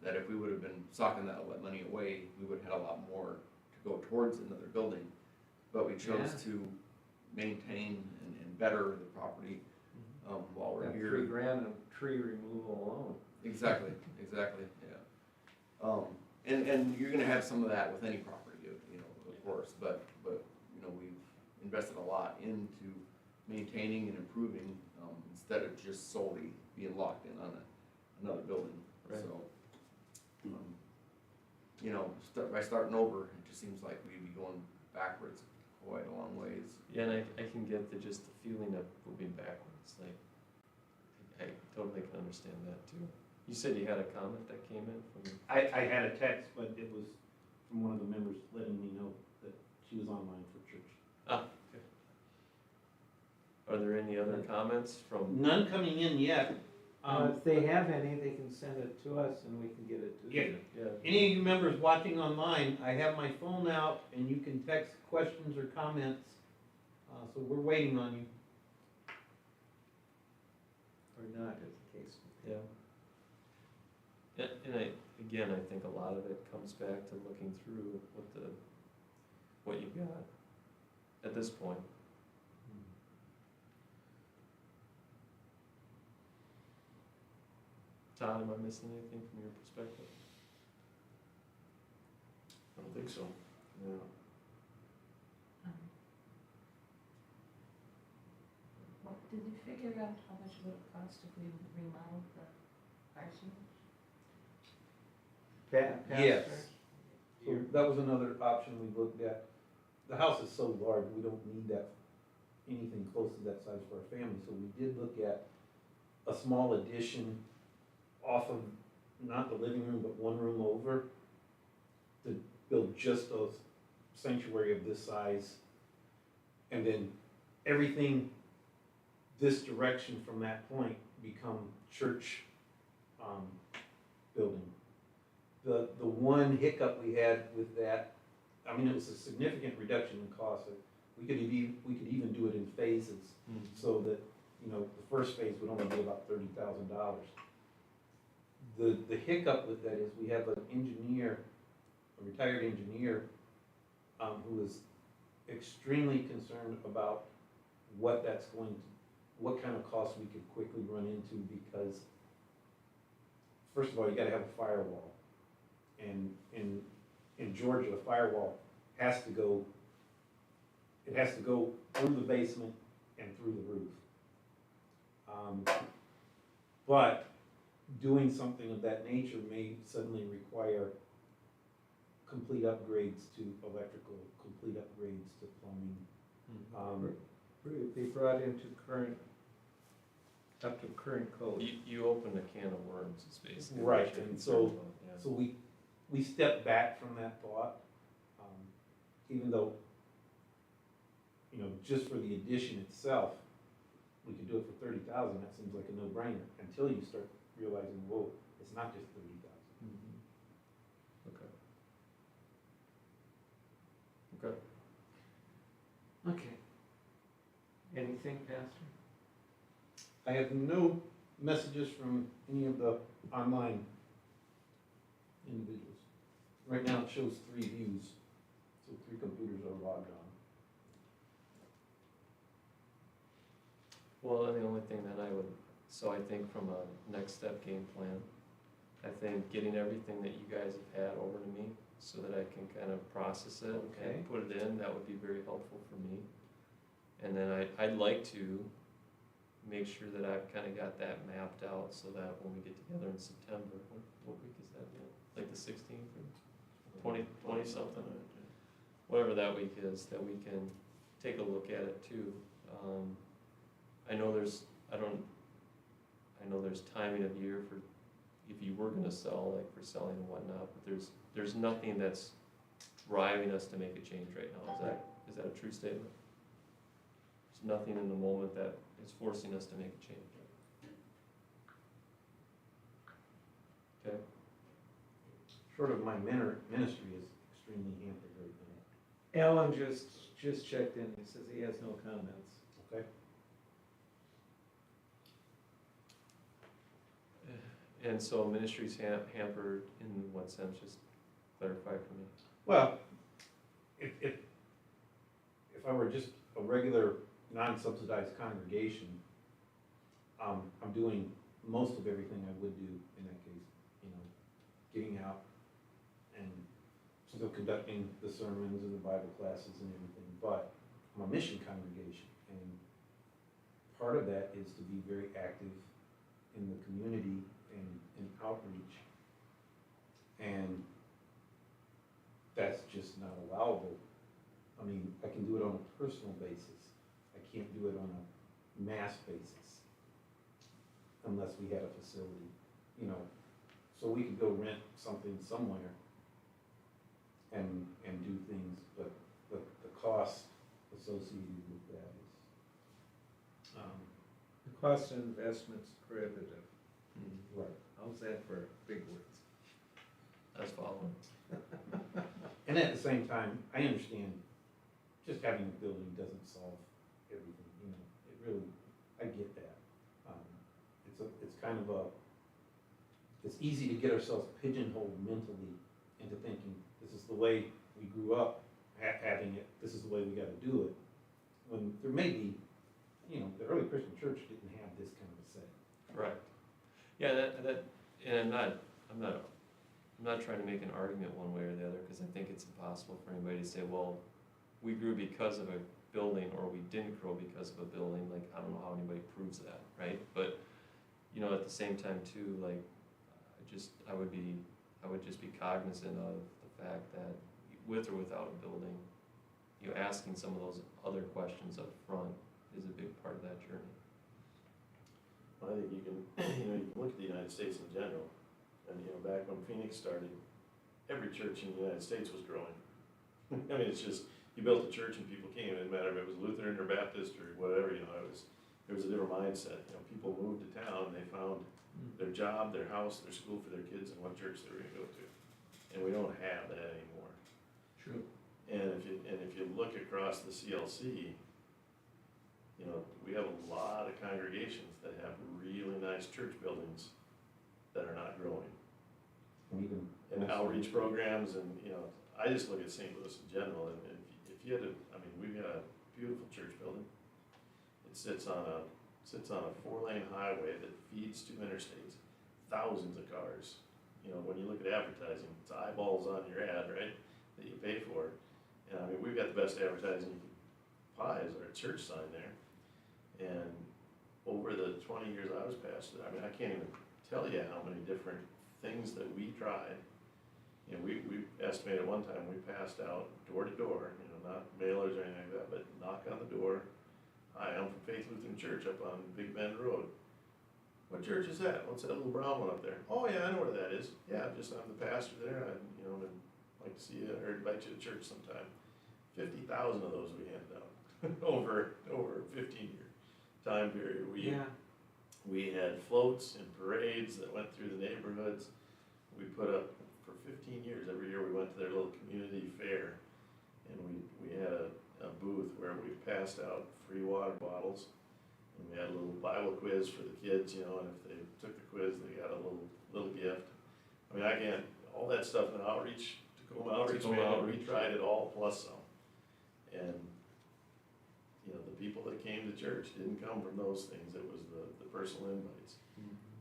that if we would have been socking that money away, we would have had a lot more to go towards another building. But we chose Yeah. to maintain and better the property, while we're That here. $3,000 in tree removal alone. Exactly, yeah. And you're gonna have some of that with any property, of course, but, we've invested a lot into maintaining and improving, instead of just solely being locked in on another building, Right. so. By starting over, it just seems like we'd be going backwards quite a long ways. Yeah, and I can get just the feeling of moving backwards, like, I totally can understand that too. You said you had a comment that came in from, I had a text, but it was from one of the members letting me know that she was online for church. are there any other comments from, None coming in yet. If they have any, they can send it to us and we can get it to Yeah. you. yeah, Any of you members watching online, I have my phone out and you can text questions or comments. So we're waiting on you. Or not, as the case may be. yeah. And I think a lot of it comes back to looking through what you've got at this point. Todd, am I missing anything from your perspective? I don't think so, yeah. Well, did you figure out how much it would cost if we remodeled the parsonage? Yes. So that was another option we looked at. The house is so large, we don't need that, anything close to that size for our family, so we did look at a small addition off of, not the living room, but one room over, to build just a sanctuary of this size. And then everything this direction from that point become church, building. The one hiccup we had with that, I mean, it was a significant reduction in cost. We could even do it in phases, so that, you know, the first phase would only be about $30,000. The hiccup with that is we have an engineer, a retired engineer, who is extremely concerned about what kind of costs we could quickly run into, because first of all, you gotta have a firewall. And in Georgia, a firewall has to go through the basement and through the roof. But doing something of that nature may suddenly require complete upgrades to electrical, complete upgrades to plumbing. They brought into up to current code. You opened a can of worms, is basically. what Right, you're and concerned so- about, yeah. So we stepped back from that thought, even though, you know, just for the addition itself, we could do it for $30,000, that seems like a no-brainer, until you start realizing, whoa, it's not just $30,000. Okay. Okay. Okay. Anything, Pastor? I have no messages from any of the online individuals. Right now it shows 3 views, so 3 computers are logged on. Well, and the only thing that so I think from a next step game plan, I think getting everything that you guys have had over to me so that I can kind of process it Okay. and put it in, that would be very helpful for me. And then I'd like to make sure that I've kind of got that mapped out so that when we get together in September, what week is that? Like the 16th or 20 something, whatever that week is, that we can take a look at it too. I know there's timing of year for, if you were gonna sell, like for selling and whatnot, but there's nothing that's driving us to make a change right now. Is that a true statement? There's nothing in the moment that is forcing us to make a change. Okay? Short of my ministry is extremely hampered right now. Alan just checked in, he says he has no comments. Okay? And so ministry's hampered in what sense? Just clarify for me. Well, if I were just a regular non-subsidized congregation, I'm doing most of everything I would do in that case, you know, getting out and still conducting the sermons and the Bible classes and everything, but I'm a mission congregation, and part of that is to be very active in the community and in outreach, and that's just not allowable. I mean, I can do it on a personal basis, I can't do it on a mass basis unless we had a facility, you know, so we could go rent something somewhere and do things, but the cost associated with that is, The cost of investment's prohibitive. right. How's that for big words? That's following. And at the same time, I understand just having a building doesn't solve everything, you know, it really, I get that. It's kind of it's easy to get ourselves pigeonholed mentally into thinking, this is the way we grew up having it, this is the way we gotta do it. When there may be, you know, the early Christian church didn't have this kind of a setting. Right. Yeah, and I'm not I'm not trying to make an argument one way or the other, cause I think it's impossible for anybody to say, well, we grew because of a building, or we didn't grow because of a building, like, I don't know how anybody proves that, right? But, you know, at the same time too, like, I would just be cognizant of the fact that with or without a building, you know, asking some of those other questions up front is a big part of that journey. I think you can, you know, you can look at the United States in general, and, you know, back when Phoenix started, every church in the United States was growing. I mean, it's just, you built a church and people came, it didn't matter if it was Lutheran or Baptist or whatever, you know, there was a different mindset. You know, people moved to town, and they found their job, their house, their school for their kids, and what church they were gonna go to. And we don't have that anymore. True. And if you look across the CLC, you know, we have a lot of congregations that have really nice church buildings that are not growing. And outreach programs, and, you know, I just look at St. Louis in general, and if you had to, I mean, we've got a beautiful church building. It sits on a 4-lane highway that feeds 2 interstates, thousands of cars. You know, when you look at advertising, it's eyeballs on your ad, right, that you pay for. And I mean, we've got the best advertising you can buy is our church sign there. And over the 20 years I was pastor, I mean, I can't even tell you how many different things that we tried. You know, we estimated one time we passed out door to door, you know, not mailers or anything like that, but knock on the door. Hi, I'm from Faith Lutheran Church up on Big Bend Road. What church is that? What's that little brown one up there? Oh yeah, I know where that is. Yeah, I'm the pastor there. I'd, you know, like to see you or invite you to church sometime. 50,000 of those we handed out over a 15-year time period. We had floats and parades that went through the neighborhoods. We put up for 15 years. Every year we went to their little community fair, and we had a booth where we passed out free water bottles, and we had a little Bible quiz for the kids, you know, and if they took the quiz, they got a little gift. I mean, I can't, all that stuff in outreach, Tacoma Outreach, we tried it all plus some. And, you know, the people that came to church didn't come from those things. It was the personal invites.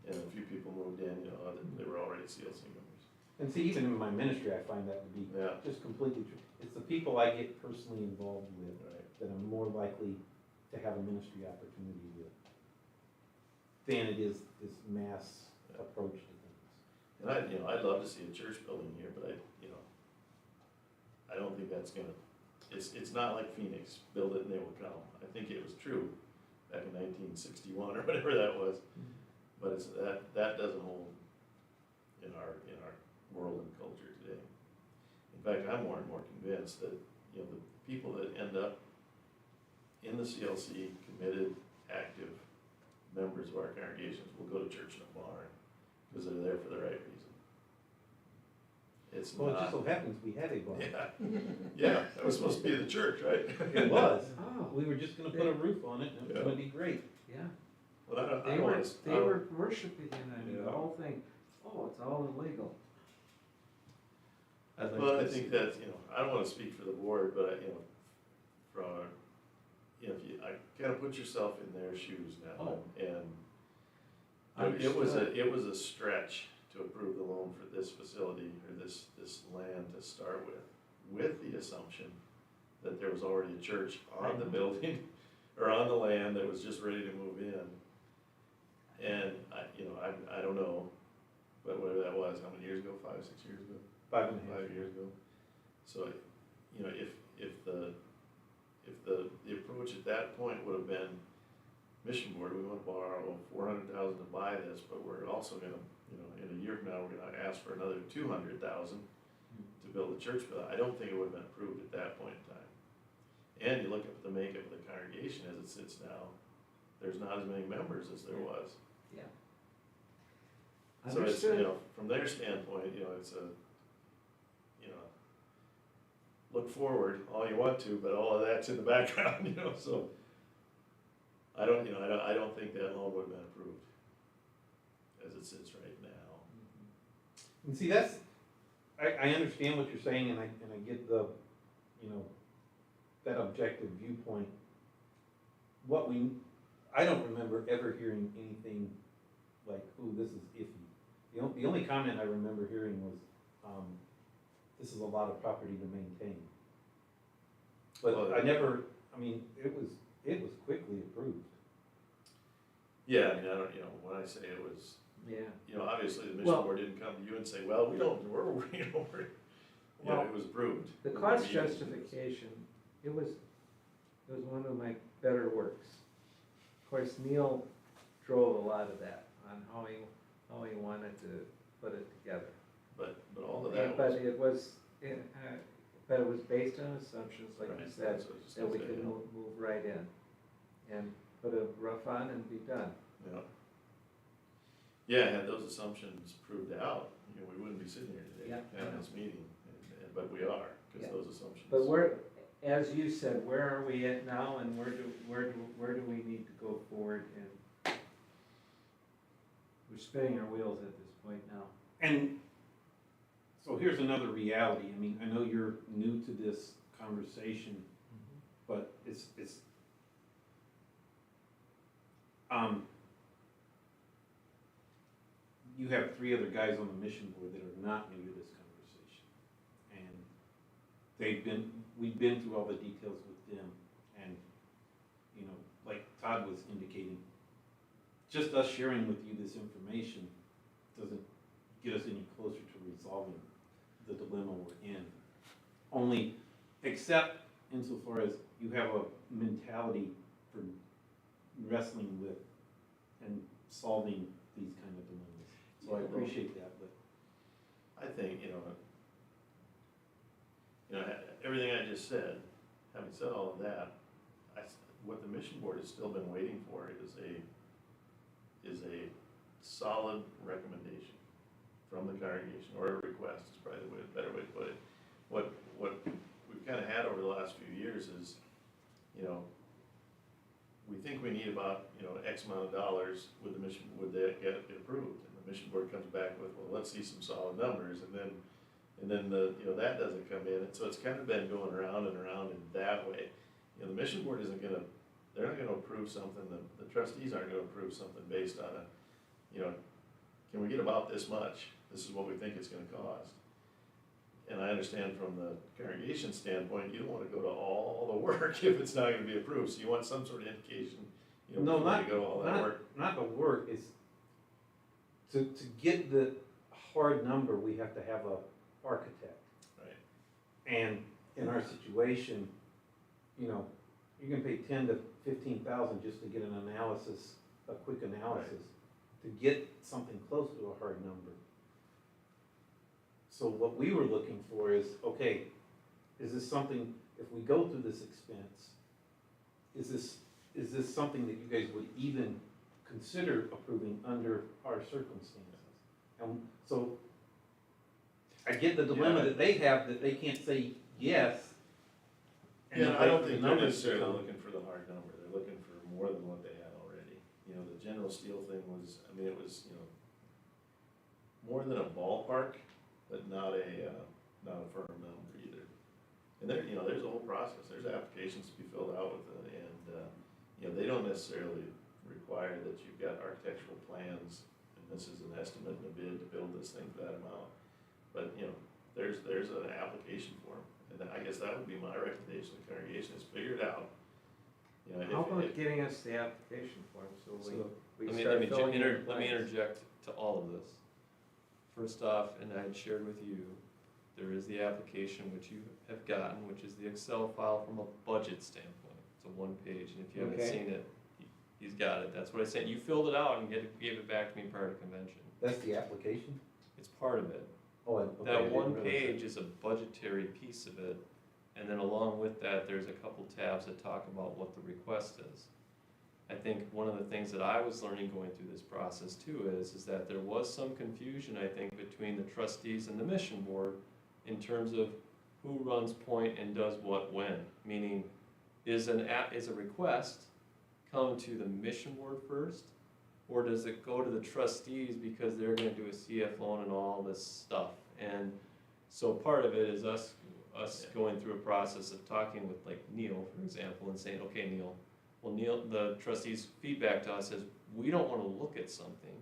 And a few people moved in, you know, they were already CLC members. And see, even in my ministry, I find that to be just completely true. It's the people I get personally involved with that I'm more likely to have a ministry opportunity with than it is this mass approach to things. And I'd love to see a church building here, but I don't think that's gonna, it's not like Phoenix, build it and they will come. I think it was true back in 1961 or whatever that was, but it's, that doesn't hold in our world and culture today. In fact, I'm more and more convinced that, you know, the people that end up in the CLC, committed, active members of our congregations will go to church in a barn, because they're there for the right reason. It's Well, it not, just so happens we had a barn. yeah, that was supposed to be the church, right? It was. Oh, We were just gonna put a roof on it and it was gonna be great. yeah. Well, I They don't were, wanna, they were worshiping him and Yeah. the whole thing, oh, it's all illegal. I'd like well, to I see think that, you know, I don't wanna speak for the board, but you know, from, you know, I kinda put yourself in their shoes now, Oh. and it was a stretch to approve the loan for this facility, or this land to start with the assumption that there was already a church on the building, or on the land that was just ready to move in. And I don't know, but whatever that was, how many years ago, 5, 6 years ago? 5.5 5 years ago. So, you know, if the approach at that point would have been, mission board, we want to borrow $400,000 to buy this, but we're also gonna, you know, in a year from now, we're gonna ask for another $200,000 to build a church building. I don't think it would have been approved at that point in time. And you look at the makeup of the congregation as it sits now, there's not as many members as there was. Yeah. So it's, you Understood. know, from their standpoint, you know, it's a, you know, look forward all you want to, but all of that's in the background, you know, so. I don't think that loan would have been approved as it sits right now. And see, that's, I understand what you're saying, and I get the, you know, that objective viewpoint. I don't remember ever hearing anything like, ooh, this is iffy. The only comment I remember hearing was, this is a lot of property to maintain. But Well, I never, I mean, it was quickly approved. Yeah, I mean, I don't, you know, when I say it was, Yeah. you know, obviously the mission Well- board didn't come to you and say, well, we don't, you know, Well, it was approved. The cost justification, it was one of my better works. Of course, Neil drove a lot of that on how he wanted to put it together. But all of that But was. it was based on assumptions, like you Right, said, that's what I was just that we gonna say, could yeah. move right in and put a roof on and be done. Yeah. Yeah, had those assumptions proved out, you know, we wouldn't be sitting here today Yeah, I having know. this meeting, but we are, Yeah. because those assumptions. But where, as you said, where are we at now and where do we need to go forward? And we're spinning our wheels at this point now. And so here's another reality. I mean, I know you're new to this conversation, but it's, you have 3 other guys on the mission board that are not new to this conversation. And we've been through all the details with them, and, you know, like Todd was indicating, just us sharing with you this information doesn't get us any closer to resolving the dilemma we're in. Only, except insofar as you have a mentality for wrestling with and solving these kind of dilemmas. So I appreciate that, but. I think, you know, everything I just said, having said all of that, what the mission board has still been waiting for is a solid recommendation from the congregation, or a request is probably the better way to put it. What we've kind of had over the last few years is, you know, we think we need about, you know, X amount of dollars, would that get approved? And the mission board comes back with, well, let's see some solid numbers, and then you know, that doesn't come in, and so it's kind of been going around and around in that way. You know, the mission board they're not gonna approve something, the trustees aren't gonna approve something based on you know, can we get about this much? This is what we think it's gonna cost. And I understand from the congregation standpoint, you don't wanna go to all the work if it's not gonna be approved, so you want some sort of indication, you know, No, before not, you go to all that work. not the work, it's, to get the hard number, we have to have a architect. Right. And in our situation, you know, you can pay 10 to 15,000 just to get an analysis, a quick analysis, to get something close to a hard number. So what we were looking for is, okay, is this something, if we go through this expense, is this something that you guys would even consider approving under our circumstances? And so, I get the dilemma Yeah. that they have, that they can't say yes. and Yeah, then I don't wait for think the they're numbers to necessarily come. looking for the hard number, they're looking for more than what they had already. You know, the general steel thing was, I mean, it was, you know, more than a ballpark, but not a firm number either. And there, you know, there's a whole process, there's applications to be filled out with it, and, you know, they don't necessarily require that you've got architectural plans, and this is an estimate and a bid to build this thing for that amount. But, you know, there's an application form, and then I guess that would be my recommendation to the congregation, is figure it out. You know, How about if, getting us the application form, so we Let me start filling in the let me blanks? interject to all of this. First off, and I had shared with you, there is the application which you have gotten, which is the Excel file from a budget standpoint. It's a 1 page, and if you haven't Okay. seen it, he's got it. That's what I sent. You filled it out and gave it back to me prior to convention. That's the application? It's part of it. Oh, okay, I That didn't 1 realize that. page is a budgetary piece of it, and then along with that, there's a couple tabs that talk about what the request is. I think one of the things that I was learning going through this process too is that there was some confusion, I think, between the trustees and the mission board in terms of who runs point and does what when. Meaning, is a request come to the mission board first, or does it go to the trustees because they're gonna do a CF loan and all this stuff? And so part of it is us going through a process of talking with like Neil, for example, and saying, okay, Neil, well, Neil, the trustees' feedback to us is, we don't wanna look at something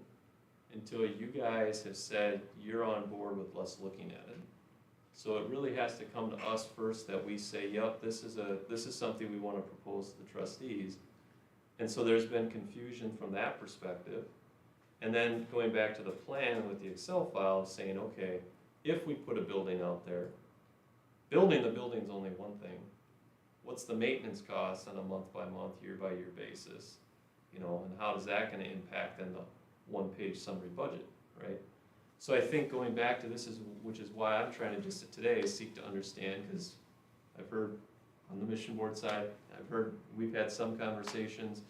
until you guys have said you're on board with us looking at it. So it really has to come to us first that we say, yep, this is something we wanna propose to the trustees. And so there's been confusion from that perspective. And then going back to the plan with the Excel file, saying, okay, if we put a building out there, building the building's only one thing. What's the maintenance cost on a month-by-month, year-by-year basis? You know, and how is that gonna impact then the one-page summary budget, right? So I think going back to this is, which is why I'm trying to just today seek to understand, because I've heard on the mission board side, I've heard, we've had some conversations,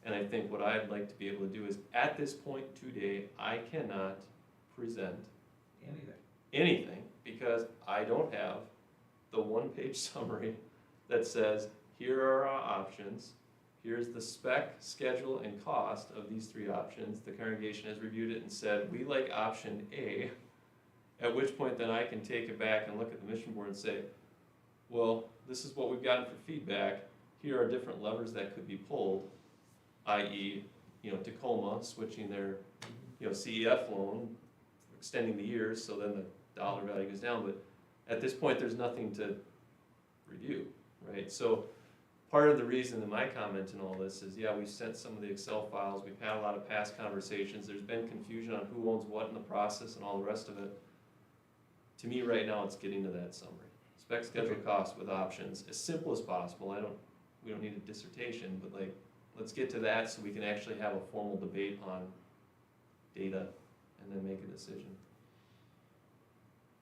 and I think what I'd like to be able to do is, at this point today, I cannot present anything, because I don't have the one-page summary that says, here are our options, here's the spec, schedule, and cost of these three options. The congregation has reviewed it and said, we like option A, at which point then I can take it back and look at the mission board and say, well, this is what we've gotten for feedback, here are different levers that could be pulled, i.e., you know, Tacoma switching their, you know, CEF loan, extending the years, so then the dollar value goes down, but at this point, there's nothing to review, right? So part of the reason in my comment in all this is, yeah, we've sent some of the Excel files, we've had a lot of past conversations, there's been confusion on who owns what in the process and all the rest of it. To me, right now, it's getting to that summary. Spec, schedule, cost with options, as simple as possible. We don't need a dissertation, but like, let's get to that so we can actually have a formal debate on data and then make a decision.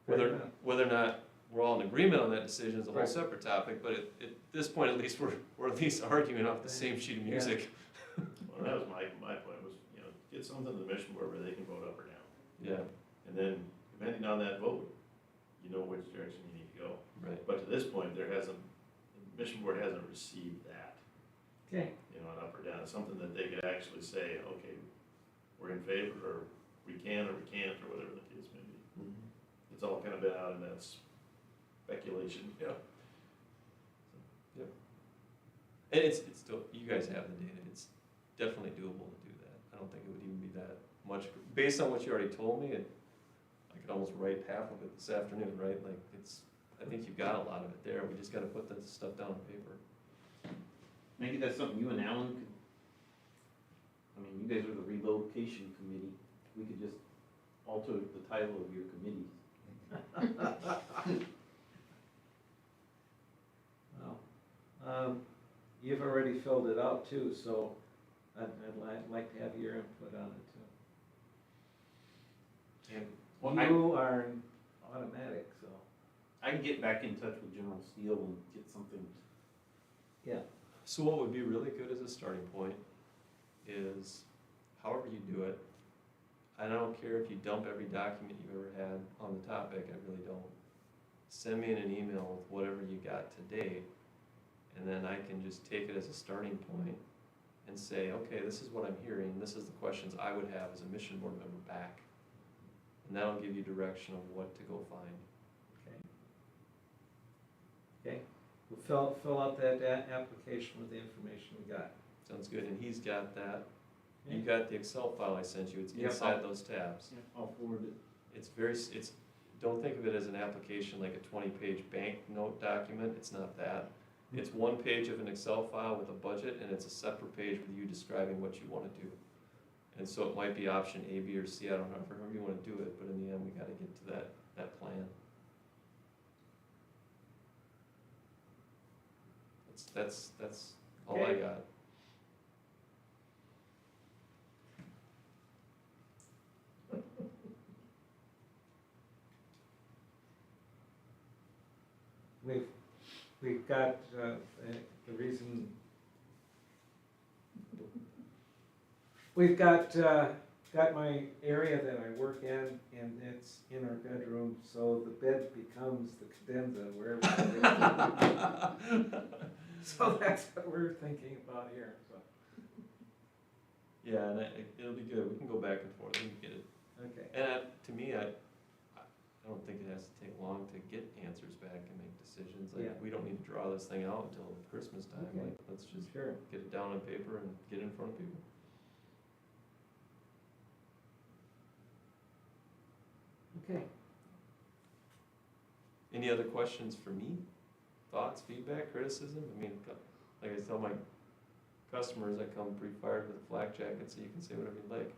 Whether or not we're all in agreement on that decision is a whole separate topic, but at this point, at least, we're at least arguing off the same sheet of music. Well, that was my point was, you know, get something to the mission board where they can vote up or down. Yeah, And then depending on that vote, you know which direction you need to go. right. But to this point, the mission board hasn't received that, Okay. you know, an up or down, something that they could actually say, okay, we're in favor, or we can, or we can't, or whatever the case may be. Mhm. It's all kind of been out in that speculation, yeah. And it's still, you guys have the data, it's definitely doable to do that. I don't think it would even be that much, based on what you already told me, I could almost write half of it this afternoon, right? Like, I think you've got a lot of it there, we just gotta put that stuff down on paper. Maybe that's something you and Alan could, I mean, you guys are the relocation committee, we could just alter the title of your committee. Well, you've already filled it out too, so I'd like to have your input on it too. And Well, you are automatic, so. I can get back in touch with General Steele and get something. So what would be really good as a starting point is, however you do it, I don't care if you dump every document you've ever had on the topic, I really don't. Send me in an email with whatever you got today, and then I can just take it as a starting point and say, okay, this is what I'm hearing, this is the questions I would have as a mission board member back. And that'll give you direction of what to go find. Okay, we'll fill out that application with the information we got. Sounds good, and he's got that. You got the Excel file I sent you, it's Yep. inside those tabs. I'll forward it. It's, don't think of it as an application like a 20-page bank note document, it's not that. It's one page of an Excel file with a budget, and it's a separate page with you describing what you wanna do. And so it might be option A, B, or C, I don't know, however you wanna do it, but in the end, we gotta get to that plan. That's all I Okay. got. We've got, the reason, we've got my area that I work in, and it's in our bedroom, so the bed becomes the cadenza wherever. So that's what we're thinking about here, so, Yeah, and it'll be good, we can go back and forth, we can get it. okay. And to me, I don't think it has to take long to get answers back and make decisions. Like, Yeah. we don't need to draw this thing out until Christmas time. Okay. Like, let's just Sure. get it down on paper and get it in front of people. Okay. Any other questions for me? Thoughts, feedback, criticism? I mean, like I tell my customers, I come pre-fired with a flak jacket, so you can say whatever you like.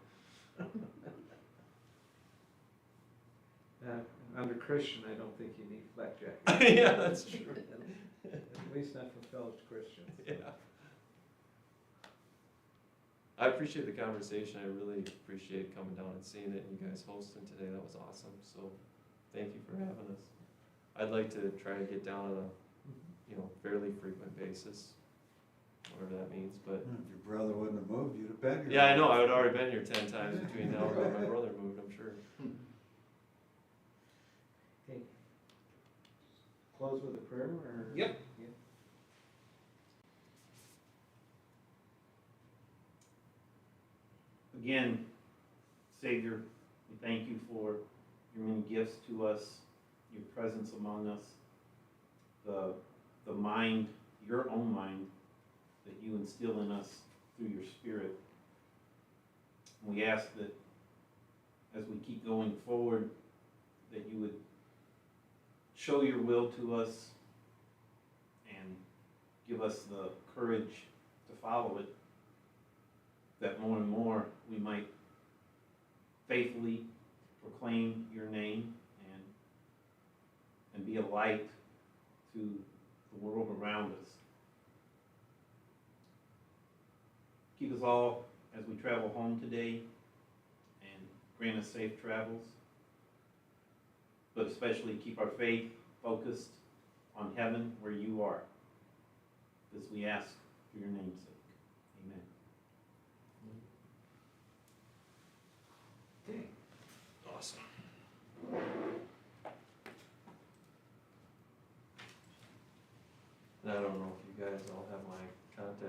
Under Christian, I don't think you need flak jackets. Yeah, that's true. At least not for fellow Christians. Yeah. I appreciate the conversation, I really appreciate coming down and seeing it, and you guys hosting today, that was awesome, so thank you for having us. I'd like to try to get down on a, fairly frequent basis, whatever that means, but. If your brother wouldn't have moved, you'd have been here. Yeah, I know, I would already been here 10 times between now and when my brother moved, I'm sure. Okay. Close with a prayer, or? Yep. Yeah. Again, Savior, we thank you for your many gifts to us, your presence among us, the mind, your own mind, that you instill in us through your Spirit. And we ask that as we keep going forward, that you would show your will to us and give us the courage to follow it, that more and more we might faithfully proclaim your name and be a light to the world around us. Keep us all as we travel home today, and grant us safe travels, but especially keep our faith focused on heaven where you are. This we ask for your name's sake. Amen. Okay. Awesome. And I don't know if you guys all have my contact